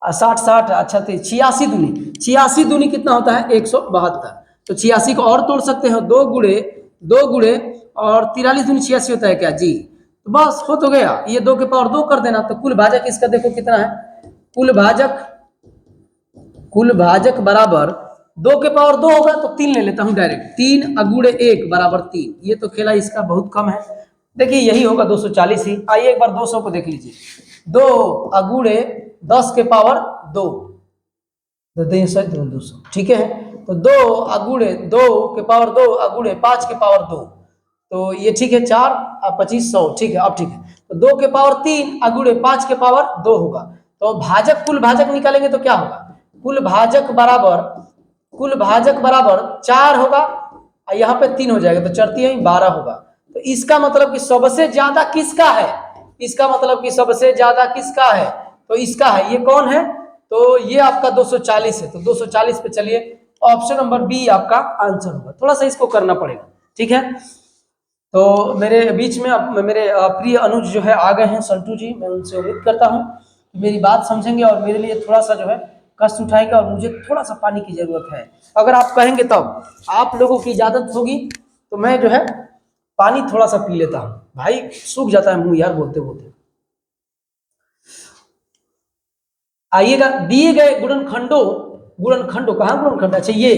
60 60, अच्छा तो 86 दूनी, 86 दूनी कितना होता है 172, तो 86 को और तोड़ सकते हैं, 2 गुणे और 43 दूनी 86 होता है क्या जी, तो बस हो तो गया, ये 2 के पावर 2 कर देना। तो कुल भाजक इसका देखो कितना है, कुल भाजक बराबर 2 के पावर 2 होगा, तो 3 ले लेता हूं डायरेक्ट, 3 अगुड़े 1 बराबर 3, ये तो खेला इसका बहुत कम है, देखिए यही होगा 240 ही। आइए एक बार 200 को देख लीजिए, 2 अगुड़े 10 के पावर 2, 200, ठीक है, तो 2 अगुड़े 2 के पावर 2 अगुड़े 5 के पावर 2, तो ये ठीक है, 4 25 100, ठीक है। अब ठीक है, तो 2 के पावर 3 अगुड़े 5 के पावर 2 होगा, तो भाजक कुल भाजक निकालेंगे तो क्या होगा, कुल भाजक बराबर 4 होगा, और यहाँ पे 3 हो जाएगा, तो चढ़ती है 12 होगा। तो इसका मतलब कि सबसे ज्यादा किसका है, इसका मतलब कि सबसे ज्यादा किसका है, तो इसका है, ये कौन है, तो ये आपका 240 है, तो 240 पे चलिए, ऑप्शन नंबर बी आपका आंसर होगा। थोड़ा सा इसको करना पड़ेगा, ठीक है। तो मेरे बीच में अब मेरे प्रिय अनुज जो है आ गए हैं, संटू जी, मैं उनसे उम्मीद करता हूँ कि मेरी बात समझेंगे और मेरे लिए थोड़ा सा जो है कष्ट उठाएंगे, और मुझे थोड़ा सा पानी की जरूरत है, अगर आप कहेंगे तब, आप लोगों की इजाजत होगी तो मैं जो है पानी थोड़ा सा पी लेता हूँ, भाई सूख जाता है मुंह यार बोलते बोलते। आइएगा, दिए गए गुणनखंडों कहाँ गुणनखंड, अच्छा ये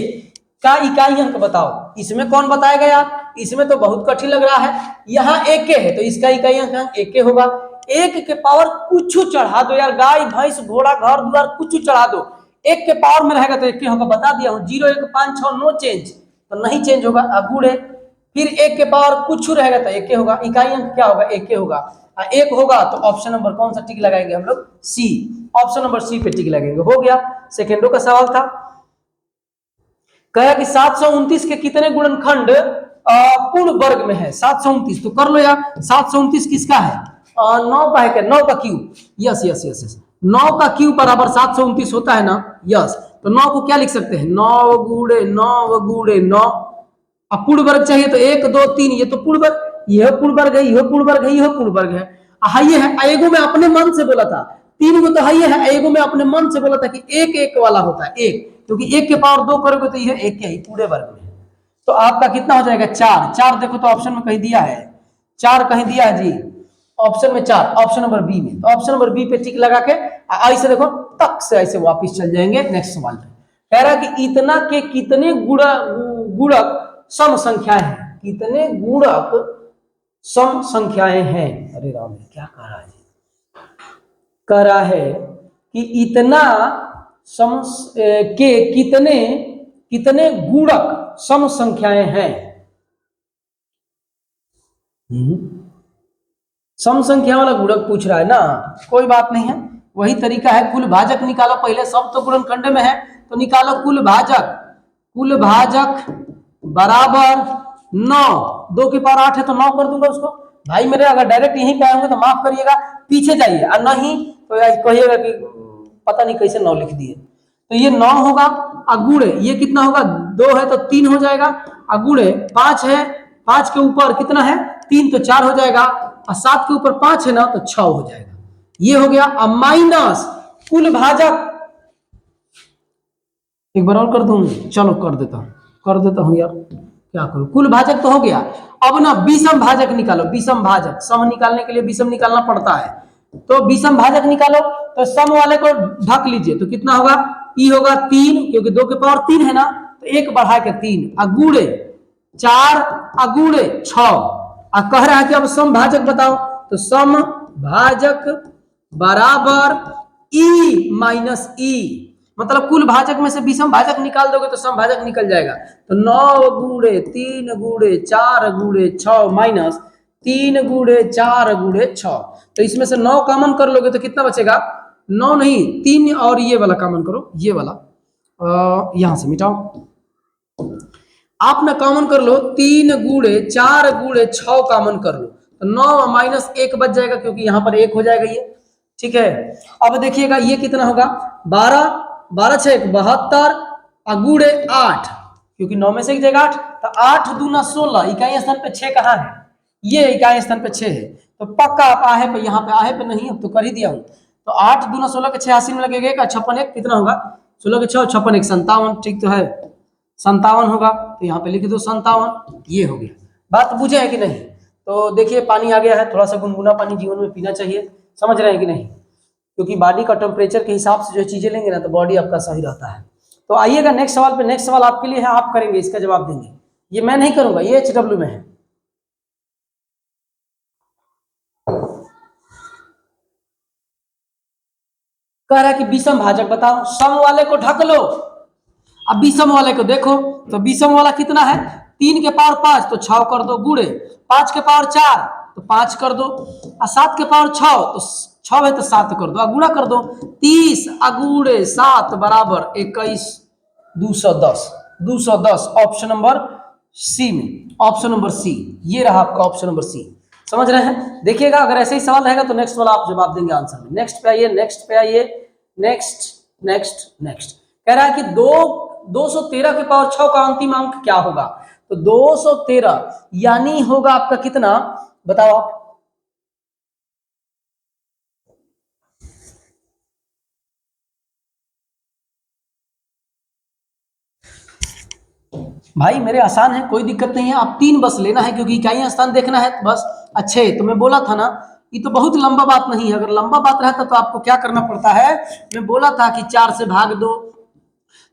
का इकाई अंक बताओ, इसमें कौन बताएगा यार, इसमें तो बहुत कठिन लग रहा है, यहाँ एक के है तो इसका इकाई अंक एक के होगा, 1 के पावर कुछ चढ़ा दो यार, गाय भैंस घोड़ा घर द्वार कुछ चढ़ा दो, 1 के पावर में रहेगा तो 1 के होगा, बता दिया हूँ, 0 1 5 6 नो चेंज, तो नहीं चेंज होगा, अगुड़े, फिर 1 के पावर कुछ रहेगा तो 1 के होगा, इकाई अंक क्या होगा 1 के होगा, 1 होगा तो ऑप्शन नंबर कौन सा टिक लगाएंगे हम लोग, सी, ऑप्शन नंबर सी पे टिक लगेंगे। हो गया, सेकेंडो का सवाल था, कहा कि 729 के कितने गुणनखंड पूर्ण वर्ग में है, 729, तो कर लो यार, 729 किसका है, 9 का है क्या, 9 का cube, yes yes yes yes, 9 का क्यूब बराबर 729 होता है ना, यस, तो 9 को क्या लिख सकते हैं, 9 गुणे 9, अब पूर्ण वर्ग चाहिए तो 1 2 3, ये तो पूर्ण वर्ग, यह पूर्ण वर्ग है, यह पूर्ण वर्ग है, यह पूर्ण वर्ग है, हाइए है, एगो में अपने मन से बोला था, 3 को तो हाइए है, एगो में अपने मन से बोला था कि 1 1 वाला होता है, 1, क्योंकि 1 के पावर 2 करोगे तो यह 1 के ही पूरे वर्ग में, तो आपका कितना हो जाएगा 4, 4 देखो तो ऑप्शन में कहीं दिया है, 4 कहीं दिया है जी, ऑप्शन में 4, ऑप्शन नंबर बी में, तो ऑप्शन नंबर बी पे टिक लगा के ऐसे देखो तक से ऐसे वापस चल जाएंगे नेक्स्ट सवाल पे। कह रहा है कि इतना के कितने गुणक सम संख्याएं हैं, कितने गुणक सम संख्याएं हैं, अरे राम क्या कह रहा है, कह रहा है कि इतना सम के कितने गुणक सम संख्याएं हैं, सम संख्या वाला गुणक पूछ रहा है ना, कोई बात नहीं है, वही तरीका है, कुल भाजक निकालो पहले, सब तो गुणनखंड में है तो निकालो कुल भाजक बराबर 9, 2 की पावर 8 है तो 9 कर दूंगा उसको। भाई मेरे अगर डायरेक्ट यहीं पे आएंगे तो माफ करिएगा, पीछे जाइए, और नहीं तो कहिएगा कि पता नहीं कैसे 9 लिख दिए। तो ये 9 होगा, अगुड़े ये कितना होगा, 2 है तो 3 हो जाएगा, अगुड़े 5 है, 5 के ऊपर कितना है 3 तो 4 हो जाएगा, और 7 के ऊपर 5 है ना तो 6 हो जाएगा। ये हो गया। अब माइनस कुल भाजक, एक बार और कर दूं, चलो कर देता हूं यार, क्या करूं, कुल भाजक तो हो गया। अब ना विषम भाजक निकालो, विषम भाजक, सम निकालने के लिए विषम निकालना पड़ता है, तो विषम भाजक निकालो। तो सम वाले को ढक लीजिए, तो कितना होगा, ई होगा 3, क्योंकि 2 के पावर 3 है ना, तो 1 बढ़ा के 3, अगुड़े 4, अगुड़े 6, और कह रहा है कि अब सम भाजक बताओ, तो सम भाजक बराबर ई माइनस ई, मतलब कुल भाजक में से विषम भाजक निकाल दोगे तो सम भाजक निकल जाएगा। तो 9 गुड़े 3 गुड़े 4 गुड़े 6 माइनस 3 गुड़े 4 गुड़े 6, तो इसमें से 9 कॉमन कर लोगे तो कितना बचेगा, 9 नहीं 3, और ये वाला कॉमन करो, ये वाला यहां से मिटाओ, आप ना कॉमन कर लो, 3 गुड़े 4 गुड़े 6 कॉमन कर लो, तो 9 माइनस 1 बच जाएगा, क्योंकि यहां पर 1 हो जाएगा ये, ठीक है। अब देखिएगा ये कितना होगा, 12, 12 6 72, अगुड़े 8, क्योंकि 9 में से एक जाएगा 8, तो 8 दूना 16, इकाई स्थान पे 6 कहाँ है, ये इकाई स्थान पे 6 है, तो पक्का आप आहे पे, यहाँ पे आहे पे नहीं, अब तो कर ही दिया हूं। तो 8 दूना 16 के 86 में लगेगा, 56 1 कितना होगा, 16 के 6 56 1 57, ठीक तो है 57 होगा, तो यहाँ पे लिख दो 57, ये हो गया। बात बुझे है कि नहीं। तो देखिए पानी आ गया है, थोड़ा सा गुनगुना पानी जीवन में पीना चाहिए, समझ रहे हैं कि नहीं, क्योंकि बॉडी का टेम्परेचर के हिसाब से जो चीजें लेंगे ना तो बॉडी आपका सही रहता है। तो आइएगा नेक्स्ट सवाल पे, नेक्स्ट सवाल आपके लिए है, आप करेंगे, इसका जवाब देंगे, ये मैं नहीं करूंगा, ये HW में है। कह रहा है कि विषम भाजक बताओ, सम वाले को ढक लो, अब विषम वाले को देखो, तो विषम वाला कितना है, 3 के पावर 5 तो 6 कर दो, गुड़े 5 के पावर 4 तो 5 कर दो, और 7 के पावर 6 तो 6 है तो 7 कर दो, अगुड़ा कर दो, 30 अगुड़े 7 बराबर 21, 210, 210 ऑप्शन नंबर सी में, ऑप्शन नंबर सी, ये रहा आपका ऑप्शन नंबर सी। समझ रहे हैं। देखिएगा अगर ऐसे ही सवाल रहेगा तो नेक्स्ट वाला आप जवाब देंगे आंसर में। नेक्स्ट पे आइए, नेक्स्ट पे आइए, नेक्स्ट नेक्स्ट नेक्स्ट। कह रहा है कि 213 के पावर 6 का अंतिम अंक क्या होगा, तो 213 यानी होगा आपका कितना, बताओ आप। भाई मेरे आसान है, कोई दिक्कत नहीं है, आप 3 बस लेना है, क्योंकि इकाई स्थान देखना है बस। अच्छे तो मैं बोला था ना, ये तो बहुत लंबा बात नहीं है, अगर लंबा बात रहता तो आपको क्या करना पड़ता है, मैं बोला था कि 4 से भाग दो,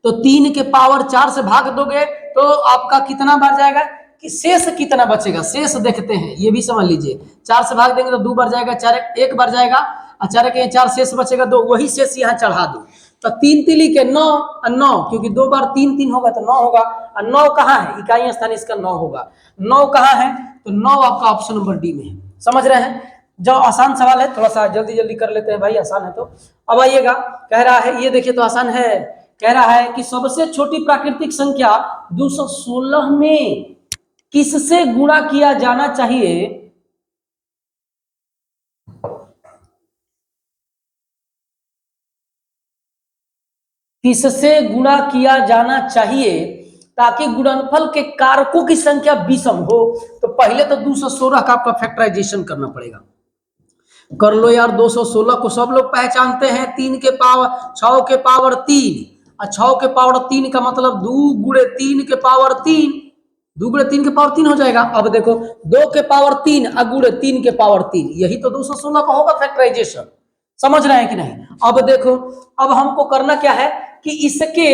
तो 3 के पावर 4 से भाग दोगे तो आपका कितना बढ़ जाएगा, कि शेष कितना बचेगा, शेष देखते हैं, ये भी समझ लीजिए। 4 से भाग देंगे तो 2 बढ़ जाएगा, 4 1 बढ़ जाएगा, और 4 के 4 शेष बचेगा 2, वही शेष यहाँ चढ़ा दो, तो 3 तिली के 9 9, क्योंकि 2 बार 3 3 होगा तो 9 होगा, और 9 कहाँ है, इकाई स्थान इसका 9 होगा, 9 कहाँ है, तो 9 आपका ऑप्शन नंबर डी में है। समझ रहे हैं। जो आसान सवाल है, थोड़ा सा जल्दी जल्दी कर लेते हैं भाई, आसान है तो। अब आइएगा, कह रहा है, ये देखिए तो आसान है, कह रहा है कि सबसे छोटी प्राकृतिक संख्या 216 में किससे गुणा किया जाना चाहिए, किससे गुणा किया जाना चाहिए ताकि गुणनफल के कारकों की संख्या विषम हो। तो पहले तो 216 का आपका फैक्टराइजेशन करना पड़ेगा, कर लो यार। 216 को सब लोग पहचानते हैं, 3 के पावर 6 के पावर 3, और 6 के पावर 3 का मतलब 2 गुणे 3 के पावर 3, 2 गुणे 3 के पावर 3 हो जाएगा। अब देखो 2 के पावर 3 अगुणे 3 के पावर 3, यही तो 216 का होगा फैक्टराइजेशन। समझ रहे हैं कि नहीं। अब देखो, अब हमको करना क्या है कि इसके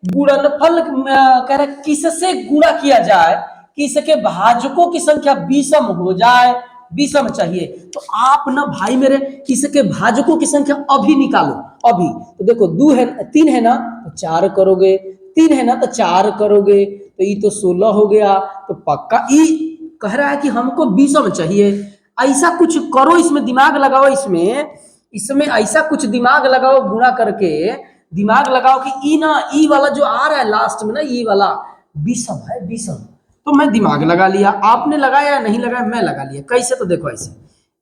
गुणनफल कह रहे किससे गुणा किया जाए कि इसके भाजकों की संख्या विषम हो जाए, विषम चाहिए। तो आप ना भाई मेरे इसके भाजकों की संख्या अभी निकालो, अभी। तो देखो 2 है, 3 है ना तो 4 करोगे, 3 है ना तो 4 करोगे, तो ये तो 16 हो गया। तो पक्का ये कह रहा है कि हमको विषम चाहिए। ऐसा कुछ करो, इसमें दिमाग लगाओ, इसमें ऐसा कुछ दिमाग लगाओ, गुणा करके दिमाग लगाओ कि ई ना, ई वाला जो आ रहा है लास्ट में ना, ई वाला विषम है, विषम। तो मैं दिमाग लगा लिया, आपने लगाया या नहीं लगाया, मैं लगा लिया। कैसे? तो देखो ऐसे,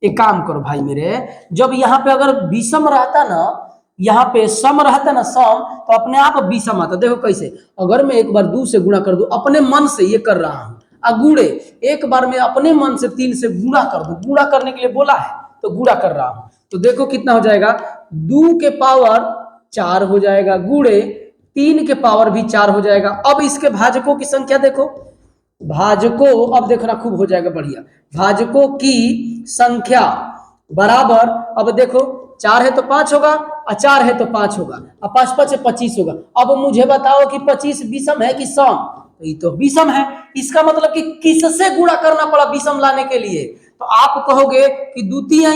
एक काम करो भाई मेरे, जब यहाँ पे अगर विषम रहता ना, यहाँ पे सम रहता ना, सम, तो अपने आप विषम आता। देखो कैसे, अगर मैं एक बार 2 से गुणा कर दूं, अपने मन से ये कर रहा हूं, गुणे, एक बार मैं अपने मन से 3 से गुणा कर दूं, गुणा करने के लिए बोला है तो गुणा कर रहा हूं, तो देखो कितना हो जाएगा, 2 के पावर 4 हो जाएगा, गुणे 3 के पावर भी 4 हो जाएगा। अब इसके भाजकों की संख्या देखो, भाजकों, अब देखना खूब हो जाएगा बढ़िया, भाजकों की संख्या बराबर, अब देखो 4 है तो 5 होगा, और 4 है तो 5 होगा, और 5 5 25 होगा। अब मुझे बताओ कि 25 विषम है कि सम? तो ये तो विषम है। इसका मतलब कि किससे गुणा करना पड़ा विषम लाने के लिए? तो आप कहोगे कि द्वितीय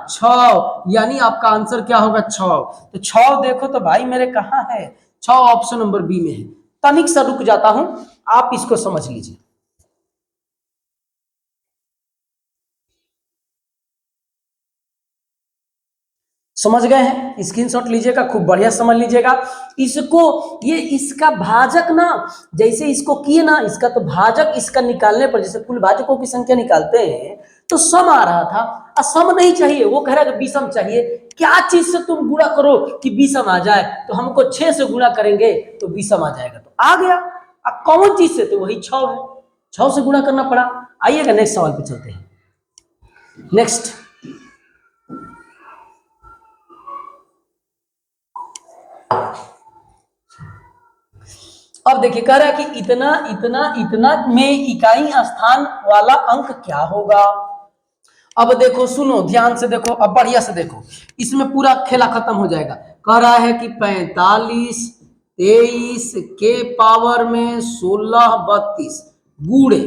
6, यानी आपका आंसर क्या होगा? 6। तो 6 देखो तो भाई मेरे कहाँ है? 6 ऑप्शन नंबर बी में है। तनिक सा रुक जाता हूं, आप इसको समझ लीजिए। समझ गए हैं? स्क्रीनशॉट लीजिएगा, खूब बढ़िया समझ लीजिएगा इसको। ये इसका भाजक ना, जैसे इसको किए ना, इसका तो भाजक इसका निकालने पर, जैसे कुल भाजकों की संख्या निकालते हैं तो सम आ रहा था, और सम नहीं चाहिए, वो कह रहा है कि विषम चाहिए। क्या चीज से तुम गुणा करो कि विषम आ जाए? तो हमको 6 से गुणा करेंगे तो विषम आ जाएगा, तो आ गया। अब कौन चीज से? तो वही 6 है, 6 से गुणा करना पड़ा। आइएगा नेक्स्ट सवाल पे चलते हैं। नेक्स्ट, अब देखिए, कह रहा है कि इतना इतना इतना में इकाई स्थान वाला अंक क्या होगा? अब देखो, सुनो ध्यान से देखो, अब बढ़िया से देखो, इसमें पूरा खेला खत्म हो जाएगा। कह रहा है कि 45 23 के पावर में 16 32 गुणे,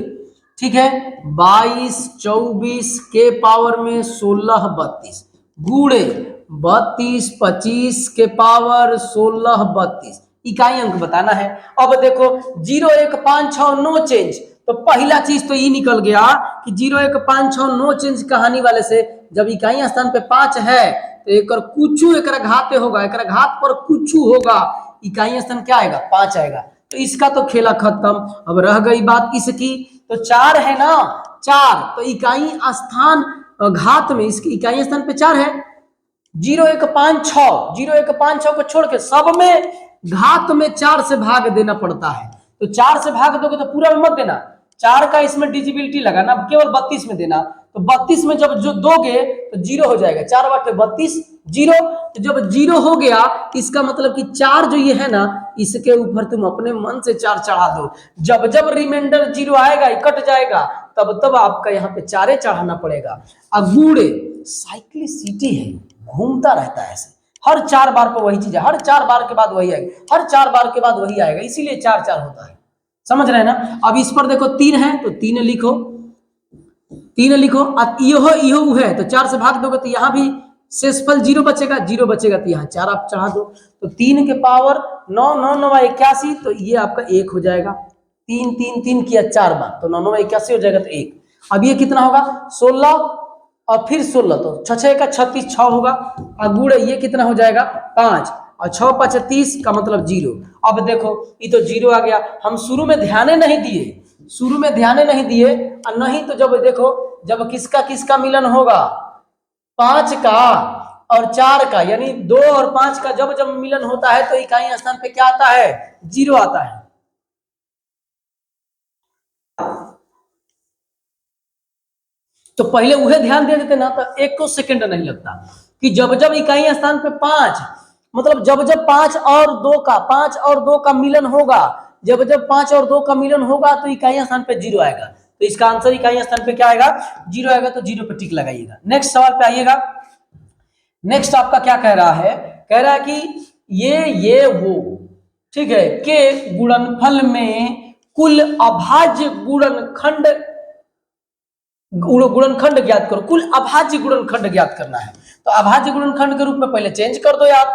ठीक है, 22 24 के पावर में 16 32 गुणे 32 25 के पावर 16 32, इकाई अंक बताना है। अब देखो 0 1 5 6 नो चेंज, तो पहला चीज तो ये निकल गया कि 0 1 5 6 नो चेंज कहानी वाले से, जब इकाई स्थान पे 5 है तो एक कुछ एक घाते होगा, एक घात पर कुछ होगा, इकाई स्थान क्या आएगा? 5 आएगा। तो इसका तो खेला खत्म। अब रह गई बात इसकी, तो 4 है ना, 4, तो इकाई स्थान घात में, इसकी इकाई स्थान पे 4 है। 0 1 5 6, 0 1 5 6 को छोड़ के सब में घात में 4 से भाग देना पड़ता है। तो 4 से भाग दोगे तो पूरा में मत देना, 4 का इसमें डिजिबिलिटी लगाना, केवल 32 में देना। तो 32 में जब जो दोगे तो 0 हो जाएगा, 4 बाटे 32 0। तो जब 0 हो गया, इसका मतलब कि 4 जो ये है ना, इसके ऊपर तुम अपने मन से 4 चढ़ा दो। जब जब रिमाइंडर 0 आएगा, कट जाएगा, तब तब आपका यहाँ पे 4 चढ़ाना पड़ेगा। अब गुणे साइक्लिसिटी है, घूमता रहता है ऐसे, हर 4 बार पर वही चीज है, हर 4 बार के बाद वही आएगा, हर 4 बार के बाद वही आएगा, इसीलिए 4 4 होता है। समझ रहे हैं ना? अब इस पर देखो 3 है तो 3 लिखो, 3 लिखो, इहो इहो है तो 4 से भाग दोगे तो यहाँ भी शेषफल 0 बचेगा, 0 बचेगा तो यहाँ 4 आप चढ़ा दो। तो 3 के पावर 9 9 9 81, तो ये आपका 1 हो जाएगा। 3 3 3 किया 4 बार तो 9 9 81 हो जाएगा, तो 1। अब ये कितना होगा? 16 और फिर 16, तो 6 6 का 36 6 होगा, और गुणे ये कितना हो जाएगा? 5, और 6 5 30 का मतलब 0। अब देखो ये तो 0 आ गया, हम शुरू में ध्यान नहीं दिए, शुरू में ध्यान नहीं दिए, और नहीं तो जब देखो, जब किसका किसका मिलन होगा, 5 का और 4 का, यानी 2 और 5 का जब जब मिलन होता है तो इकाई स्थान पे क्या आता है? 0 आता है। तो पहले वह ध्यान दे देते ना, तो 1 सेकंड नहीं लगता कि जब जब इकाई स्थान पे 5, मतलब जब जब 5 और 2 का, 5 और 2 का मिलन होगा, जब जब 5 और 2 का मिलन होगा तो इकाई स्थान पे 0 आएगा। तो इसका आंसर इकाई स्थान पे क्या आएगा? 0 आएगा, तो 0 पे टिक लगाइएगा। नेक्स्ट सवाल पे आइएगा। नेक्स्ट आपका क्या कह रहा है? कह रहा है कि ये वो, ठीक है, के गुणनफल में कुल अभाज्य गुणनखंड, गुणनखंड ज्ञात करो, कुल अभाज्य गुणनखंड ज्ञात करना है। तो अभाज्य गुणनखंड के रूप में पहले चेंज कर दो यार,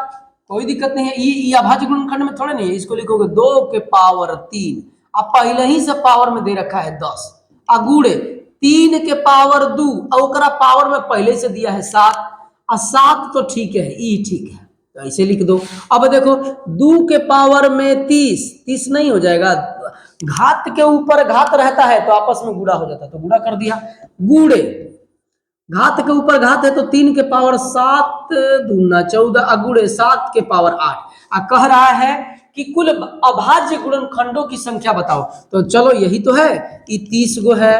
कोई दिक्कत नहीं है। ये अभाज्य गुणनखंड में थोड़े नहीं है, इसको लिखोगे 2 के पावर 3, अब पहले ही से पावर में दे रखा है 10, अगुड़े 3 के पावर 2, और पावर में पहले से दिया है 7, और 7 तो ठीक है, ई ठीक है, तो ऐसे लिख दो। अब देखो 2 के पावर में 30 30 नहीं हो जाएगा, घात के ऊपर घात रहता है तो आपस में गुणा हो जाता है, तो गुणा कर दिया। गुणे, घात के ऊपर घात है तो 3 के पावर 7 दूना 14, अगुणे 7 के पावर 8। कह रहा है कि कुल अभाज्य गुणनखंडों की संख्या बताओ। तो चलो यही तो है, ई 30 गो है,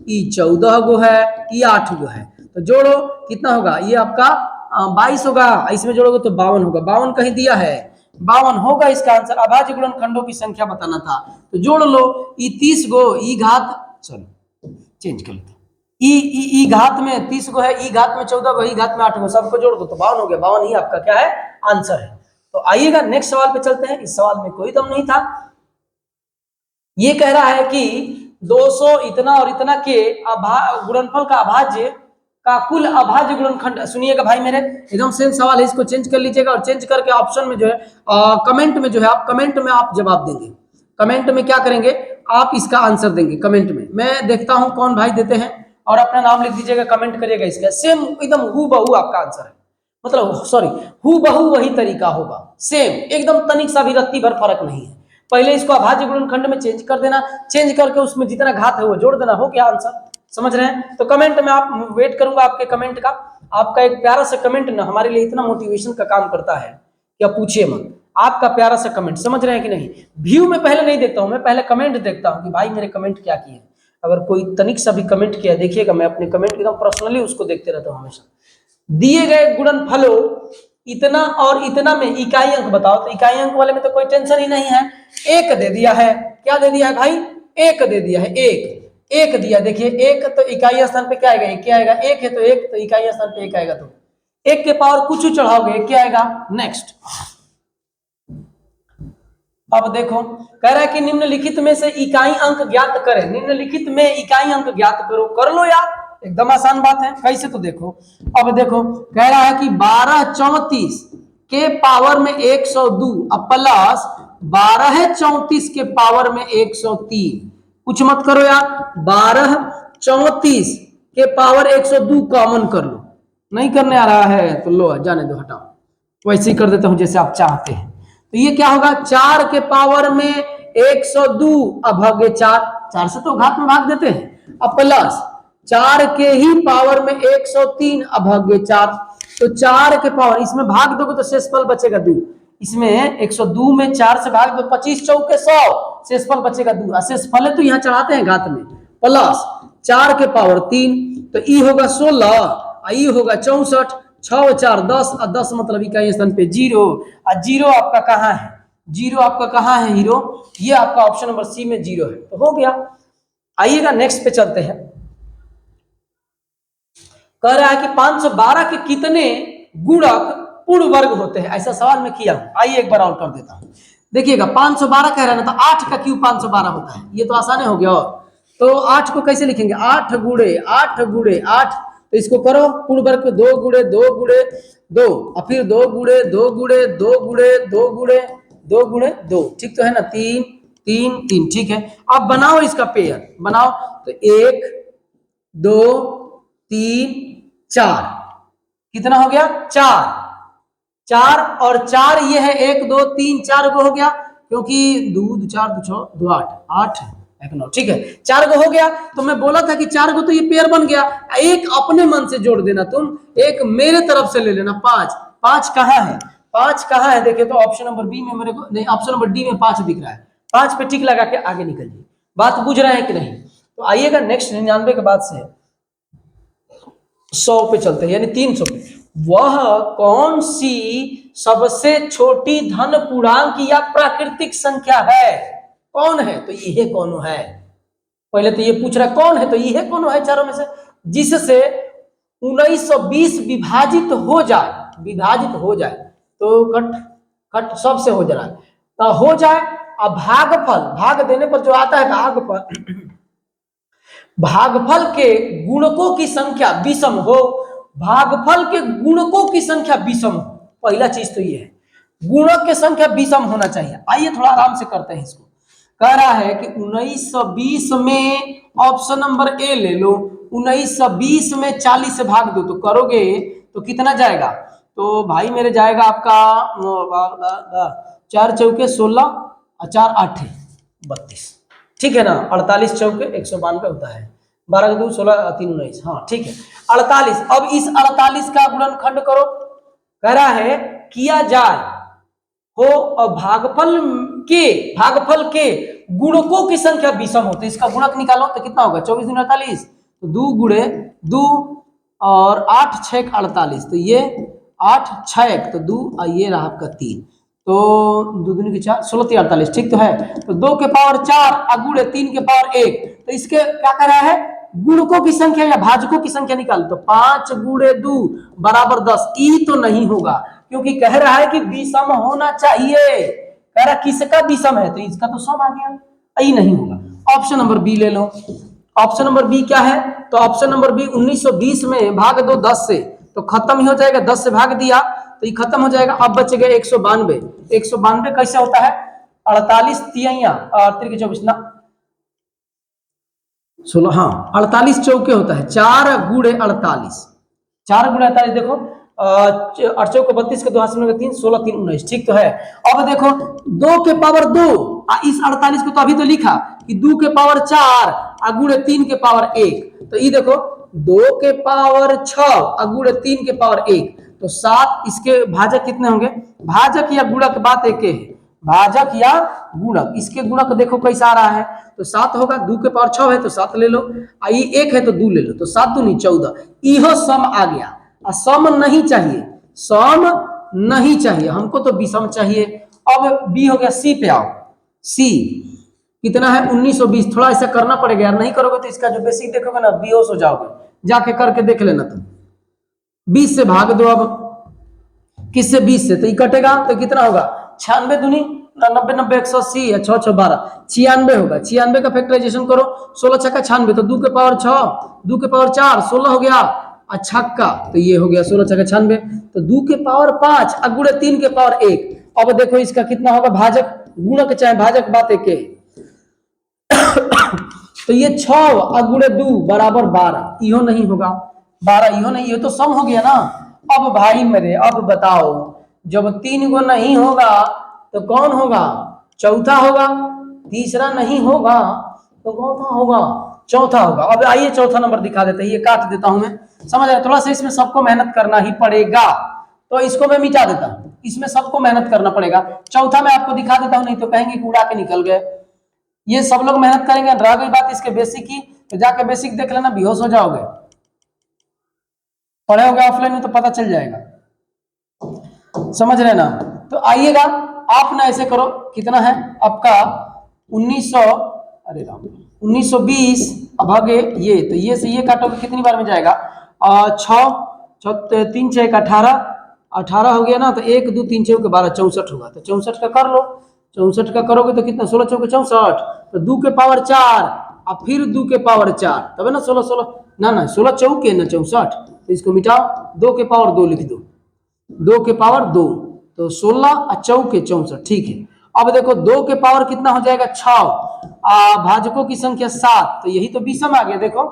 ई 14 गो है, ई 8 गो है, तो जोड़ो कितना होगा, ये आपका 22 होगा, इसमें जोड़ोगे तो 52 होगा। 52 कहीं दिया है, 52 होगा इसका आंसर। अभाज्य गुणनखंडों की संख्या बताना था, तो जोड़ लो, ई 30 गो, ई घात, चलो चेंज कर लेते, ई घात में 30 गो है, ई घात में 14 गो, ई घात में 8 गो, सबको जोड़ दो तो 52 हो गया। 52 ही आपका क्या है, आंसर है। तो आइएगा नेक्स्ट सवाल पे चलते हैं। इस सवाल में कोई दम नहीं था। ये कह रहा है कि 200 इतना और इतना के गुणनफल का अभाज्य का कुल अभाज्य गुणनखंड। सुनिएगा भाई मेरे, एकदम सेम सवाल है, इसको चेंज कर लीजिएगा और चेंज करके ऑप्शन में जो है कमेंट में जो है आप कमेंट में आप जवाब देंगे। कमेंट में क्या करेंगे, आप इसका आंसर देंगे कमेंट में। मैं देखता हूं कौन भाई देते हैं, और अपना नाम लिख दीजिएगा, कमेंट करिएगा। इसका सेम एकदम हूबहू आपका आंसर है, मतलब सॉरी हूबहू वही तरीका होगा, सेम एकदम, तनिक सा भी रत्ती भर फर्क नहीं है। पहले इसको अभाज्य गुणनखंड में चेंज कर देना, चेंज करके उसमें जितना घात है वो जोड़ देना, हो गया आंसर। समझ रहे हैं? तो कमेंट में आप, वेट करूंगा आपके कमेंट का। आपका एक प्यारा सा कमेंट ना हमारे लिए इतना मोटिवेशन का काम करता है कि आप पूछिए मत। आपका प्यारा सा कमेंट, समझ रहे हैं कि नहीं? व्यू में पहले नहीं देखता हूं, मैं पहले कमेंट देखता हूं कि भाई मेरे कमेंट क्या किए। अगर कोई तनिक सा भी कमेंट किया, देखिएगा मैं अपने कमेंट एकदम पर्सनली उसको देखते रहता हूं हमेशा। दिए गए गुणनफलों इतना और इतना में इकाई अंक बताओ, तो इकाई अंक वाले में तो कोई टेंशन ही नहीं है। एक दे दिया है, क्या दे दिया है भाई, एक दे दिया है, एक दिया। देखिए एक तो इकाई स्थान पे क्या आएगा, एक क्या आएगा, एक है तो एक, तो इकाई स्थान पे एक आएगा, तो एक के पावर कुछ चढ़ाओगे क्या आएगा। नेक्स्ट, अब देखो कह रहा है कि निम्नलिखित में से इकाई अंक ज्ञात करें। निम्नलिखित में इकाई अंक ज्ञात करो, कर लो यार, एकदम आसान बात है। कैसे, तो देखो, अब देखो कह रहा है कि 1234 के पावर में 102 अब प्लस 1234 के पावर में 103। कुछ मत करो यार, 1234 के पावर 102 कॉमन कर लो। नहीं करने आ रहा है तो लो जाने दो, हटाओ। वैसे ही कर देता हूं जैसे आप चाहते हैं। तो ये क्या होगा, 4 के पावर में 102 अब भागे 4 से तो घात में भाग देते हैं, अब प्लस 4 के ही पावर में 103 अब भागे 4, तो 4 के पावर, इसमें भाग दोगे तो शेषफल बचेगा 2। इसमें 102 में 4 से भाग दो, 25 चौके 100, शेषफल बचेगा 2। शेषफल है तो यहाँ चढ़ाते हैं घात में, प्लस 4 के पावर 3, तो ई होगा 16, ई होगा 64, 6 4 10, और 10 मतलब इकाई स्थान पे 0, और 0 आपका कहाँ है, 0 आपका कहाँ है हीरो, ये आपका ऑप्शन नंबर सी में 0 है। तो हो गया। आइएगा नेक्स्ट पे चलते हैं। कह रहा है कि 512 के कितने गुणक पूर्ण वर्ग होते हैं, ऐसा सवाल मैं किया हूं। आइए एक बार और कर देता हूं। देखिएगा 512 कह रहा है ना, तो 8 का क्यूब 512 होता है, ये तो आसान हो गया। और तो 8 को कैसे लिखेंगे, 8 गुणे 8 गुणे 8, तो इसको करो पूर्ण वर्ग को 2 गुणे 2 गुणे 2, और फिर 2 गुणे 2 गुणे 2 गुणे 2 गुणे 2 गुणे 2, ठीक तो है ना, 3 3 3, ठीक है। अब बनाओ इसका पेयर, बनाओ, तो 1 2 3 4, कितना हो गया, 4 4 और 4, ये है 1 2 3 4 गो हो गया, क्योंकि 2 4 2 6 2 8 8 1 9, ठीक है, 4 गो हो गया। तो मैं बोला था कि 4 गो तो ये पेयर बन गया। एक अपने मन से जोड़ देना तुम, एक मेरे तरफ से ले लेना। 5 5 कहाँ है, 5 कहाँ है, देखिए तो ऑप्शन नंबर बी में मेरे को नहीं, ऑप्शन नंबर डी में 5 दिख रहा है। 5 पे टिक लगा के आगे निकलिए। बात बुझ रहे हैं कि नहीं? तो आइएगा नेक्स्ट 99 के बाद से 100 पे चलते हैं, यानी 300 पे। वह कौन सी सबसे छोटी धन पूर्णांक या प्राकृतिक संख्या है, कौन है, तो ये कौन है। पहले तो ये पूछ रहा है कौन है, तो ये कौन है चारों में से, जिससे 1920 विभाजित हो जाए, विभाजित हो जाए, तो कट कट सबसे हो जा रहा है, तो हो जाए। अब भागफल, भाग देने पर जो आता है भागफल, भागफल के गुणकों की संख्या विषम हो, भागफल के गुणकों की संख्या विषम हो। पहला चीज तो ये है, गुणक की संख्या विषम होना चाहिए। आइए थोड़ा आराम से करते हैं इसको। कह रहा है कि 1920 में ऑप्शन नंबर ए ले लो, 1920 में 40 से भाग दो, तो करोगे तो कितना जाएगा, तो भाई मेरे जाएगा आपका 4 चौके 16 और 4 8 32, ठीक है ना। 48 चौके 192 होता है, 12 2 16 3 19। हाँ ठीक है 48। अब इस 48 का गुणनखंड करो, कह रहा है किया जाए हो और भागफल के गुणकों की संख्या विषम होती है। इसका गुणक निकालो तो कितना होगा, 24 दूनी 48, तो 2 गुणे 2 और 8 6 48, तो ये 8 6 तो 2 और ये रहा आपका 3, तो 2 दूनी की 4 16 3 48, ठीक तो है। तो 2 के पावर 4 और गुणे 3 के पावर 1, तो इसके क्या कर रहा है, गुणकों की संख्या या भाजकों की संख्या निकाल। तो 5 गुणे 2 बराबर 10। ई तो नहीं होगा क्योंकि कह रहा है कि विषम होना चाहिए, कह रहा किसका विषम है, तो इसका तो सम आ गया, ई नहीं होगा। ऑप्शन नंबर बी ले लो। ऑप्शन नंबर बी क्या है, तो ऑप्शन नंबर बी 1920 में भाग दो 10 से, तो खत्म ही हो जाएगा, 10 से भाग दिया तो ये खत्म हो जाएगा। अब बच गए 192। 192 कैसे होता है, 48 तिया और 24 ना 16, हाँ 48 चौके होता है, 4 गुणे 48, 4 गुणे 48 देखो 8 चौके 32 के 2 हाथ में 3 16 3 19, ठीक तो है। अब देखो 2 के पावर 2, इस 48 को तो अभी तो लिखा कि 2 के पावर 4 गुणे 3 के पावर 1, तो ये देखो 2 के पावर 6 गुणे 3 के पावर 1, तो 7। इसके भाजक कितने होंगे, भाजक या गुणक बात एक है, भाजक या गुणक, इसके गुणक देखो कैसा आ रहा है, तो 7 होगा। 2 के पावर 6 है तो 7 ले लो, आई 1 है तो 2 ले लो, तो 7 दूनी 14, यह सम आ गया। सम नहीं चाहिए, सम नहीं चाहिए हमको, तो विषम चाहिए। अब बी हो गया, सी पे आओ। सी कितना है 1920, थोड़ा ऐसा करना पड़ेगा यार, नहीं करोगे तो इसका जो बेसिक देखोगे ना बेहोश हो जाओगे, जाके करके देख लेना तुम। 20 से भाग दो, अब किससे 20 से, तो ये कटेगा तो कितना होगा, 96 दूनी 90 90 180 है 6 6 12 96 होगा। 96 का फैक्टराइजेशन करो, 16 6 का 96, तो 2 के पावर 6 2 के पावर 4 16 हो गया, छक्का तो ये हो गया 16 6 96, तो 2 के पावर 5 गुणे 3 के पावर 1। अब देखो इसका कितना होगा, भाजक गुणक चाहे भाजक बात एक है तो ये 6 गुणे 2 बराबर 12, इहो नहीं होगा, 12 इहो नहीं, ये तो सम हो गया ना। अब भाई मेरे, अब बताओ जब 3 गो नहीं होगा तो कौन होगा, चौथा होगा, तीसरा नहीं होगा तो कौन होगा, चौथा होगा। अब आइए चौथा नंबर दिखा देते हैं, ये काट देता हूं मैं, समझ रहे, थोड़ा सा इसमें सबको मेहनत करना ही पड़ेगा, तो इसको मैं मिटा देता हूं, इसमें सबको मेहनत करना पड़ेगा। चौथा मैं आपको दिखा देता हूं, नहीं तो कहेंगे कि उड़ा के निकल गए। ये सब लोग मेहनत करेंगे, रह गई बात इसके बेसिक की, तो जाके बेसिक देख लेना, बेहोश हो जाओगे, पढ़े होगे ऑफलाइन में तो पता चल जाएगा, समझ रहे ना। तो आइएगा आप ना ऐसे करो, कितना है आपका 1920 अब आगे ये, तो ये से ये काटोगे कितनी बार में जाएगा, 6 3 6 18 18 हो गया ना, तो 1 2 3 6 के 12 64 होगा, तो 64 का कर लो, 64 का करोगे तो कितना 16 चौके 64, तो 2 के पावर 4 और फिर 2 के पावर 4, तब है ना 16 16 ना 16 चौके ना 64, तो इसको मिटाओ, 2 के पावर 2 लिख दो, 2 के पावर 2, तो 16 और चौके 64, ठीक है। अब देखो 2 के पावर कितना हो जाएगा 6, भाजकों की संख्या 7, तो यही तो विषम आ गया, देखो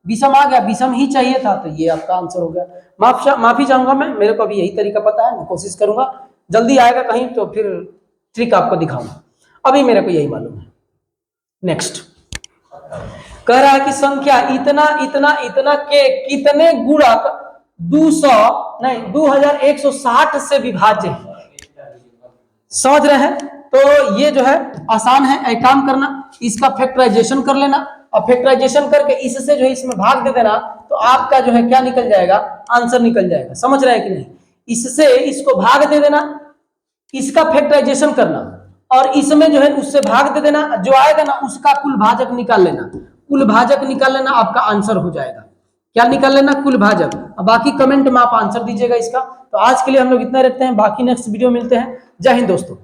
विषम आ गया, विषम ही चाहिए था, तो ये आपका आंसर हो गया। माफी चाहूंगा मैं, मेरे को अभी यही तरीका पता है, मैं कोशिश करूंगा, जल्दी आएगा कहीं तो फिर ट्रिक आपको दिखाऊंगा, अभी मेरे को यही मालूम है। नेक्स्ट कह रहा है कि संख्या इतना इतना इतना के कितने गुणक 2160 से विभाज्य है, समझ रहे हैं। तो ये जो है आसान है, एक काम करना, इसका फैक्टराइजेशन कर लेना, और फैक्टराइजेशन करके इससे जो है इसमें भाग दे देना, तो आपका जो है क्या निकल जाएगा, आंसर निकल जाएगा, समझ रहे हैं कि नहीं। इससे इसको भाग दे देना, इसका फैक्टराइजेशन करना, और इसमें जो है उससे भाग दे देना, जो आएगा ना उसका कुल भाजक निकाल लेना, कुल भाजक निकाल लेना, आपका आंसर हो जाएगा। क्या निकाल लेना, कुल भाजक। अब बाकी कमेंट में आप आंसर दीजिएगा इसका। तो आज के लिए हम लोग इतना रखते हैं, बाकी नेक्स्ट वीडियो मिलते हैं। जय हिंद दोस्तों।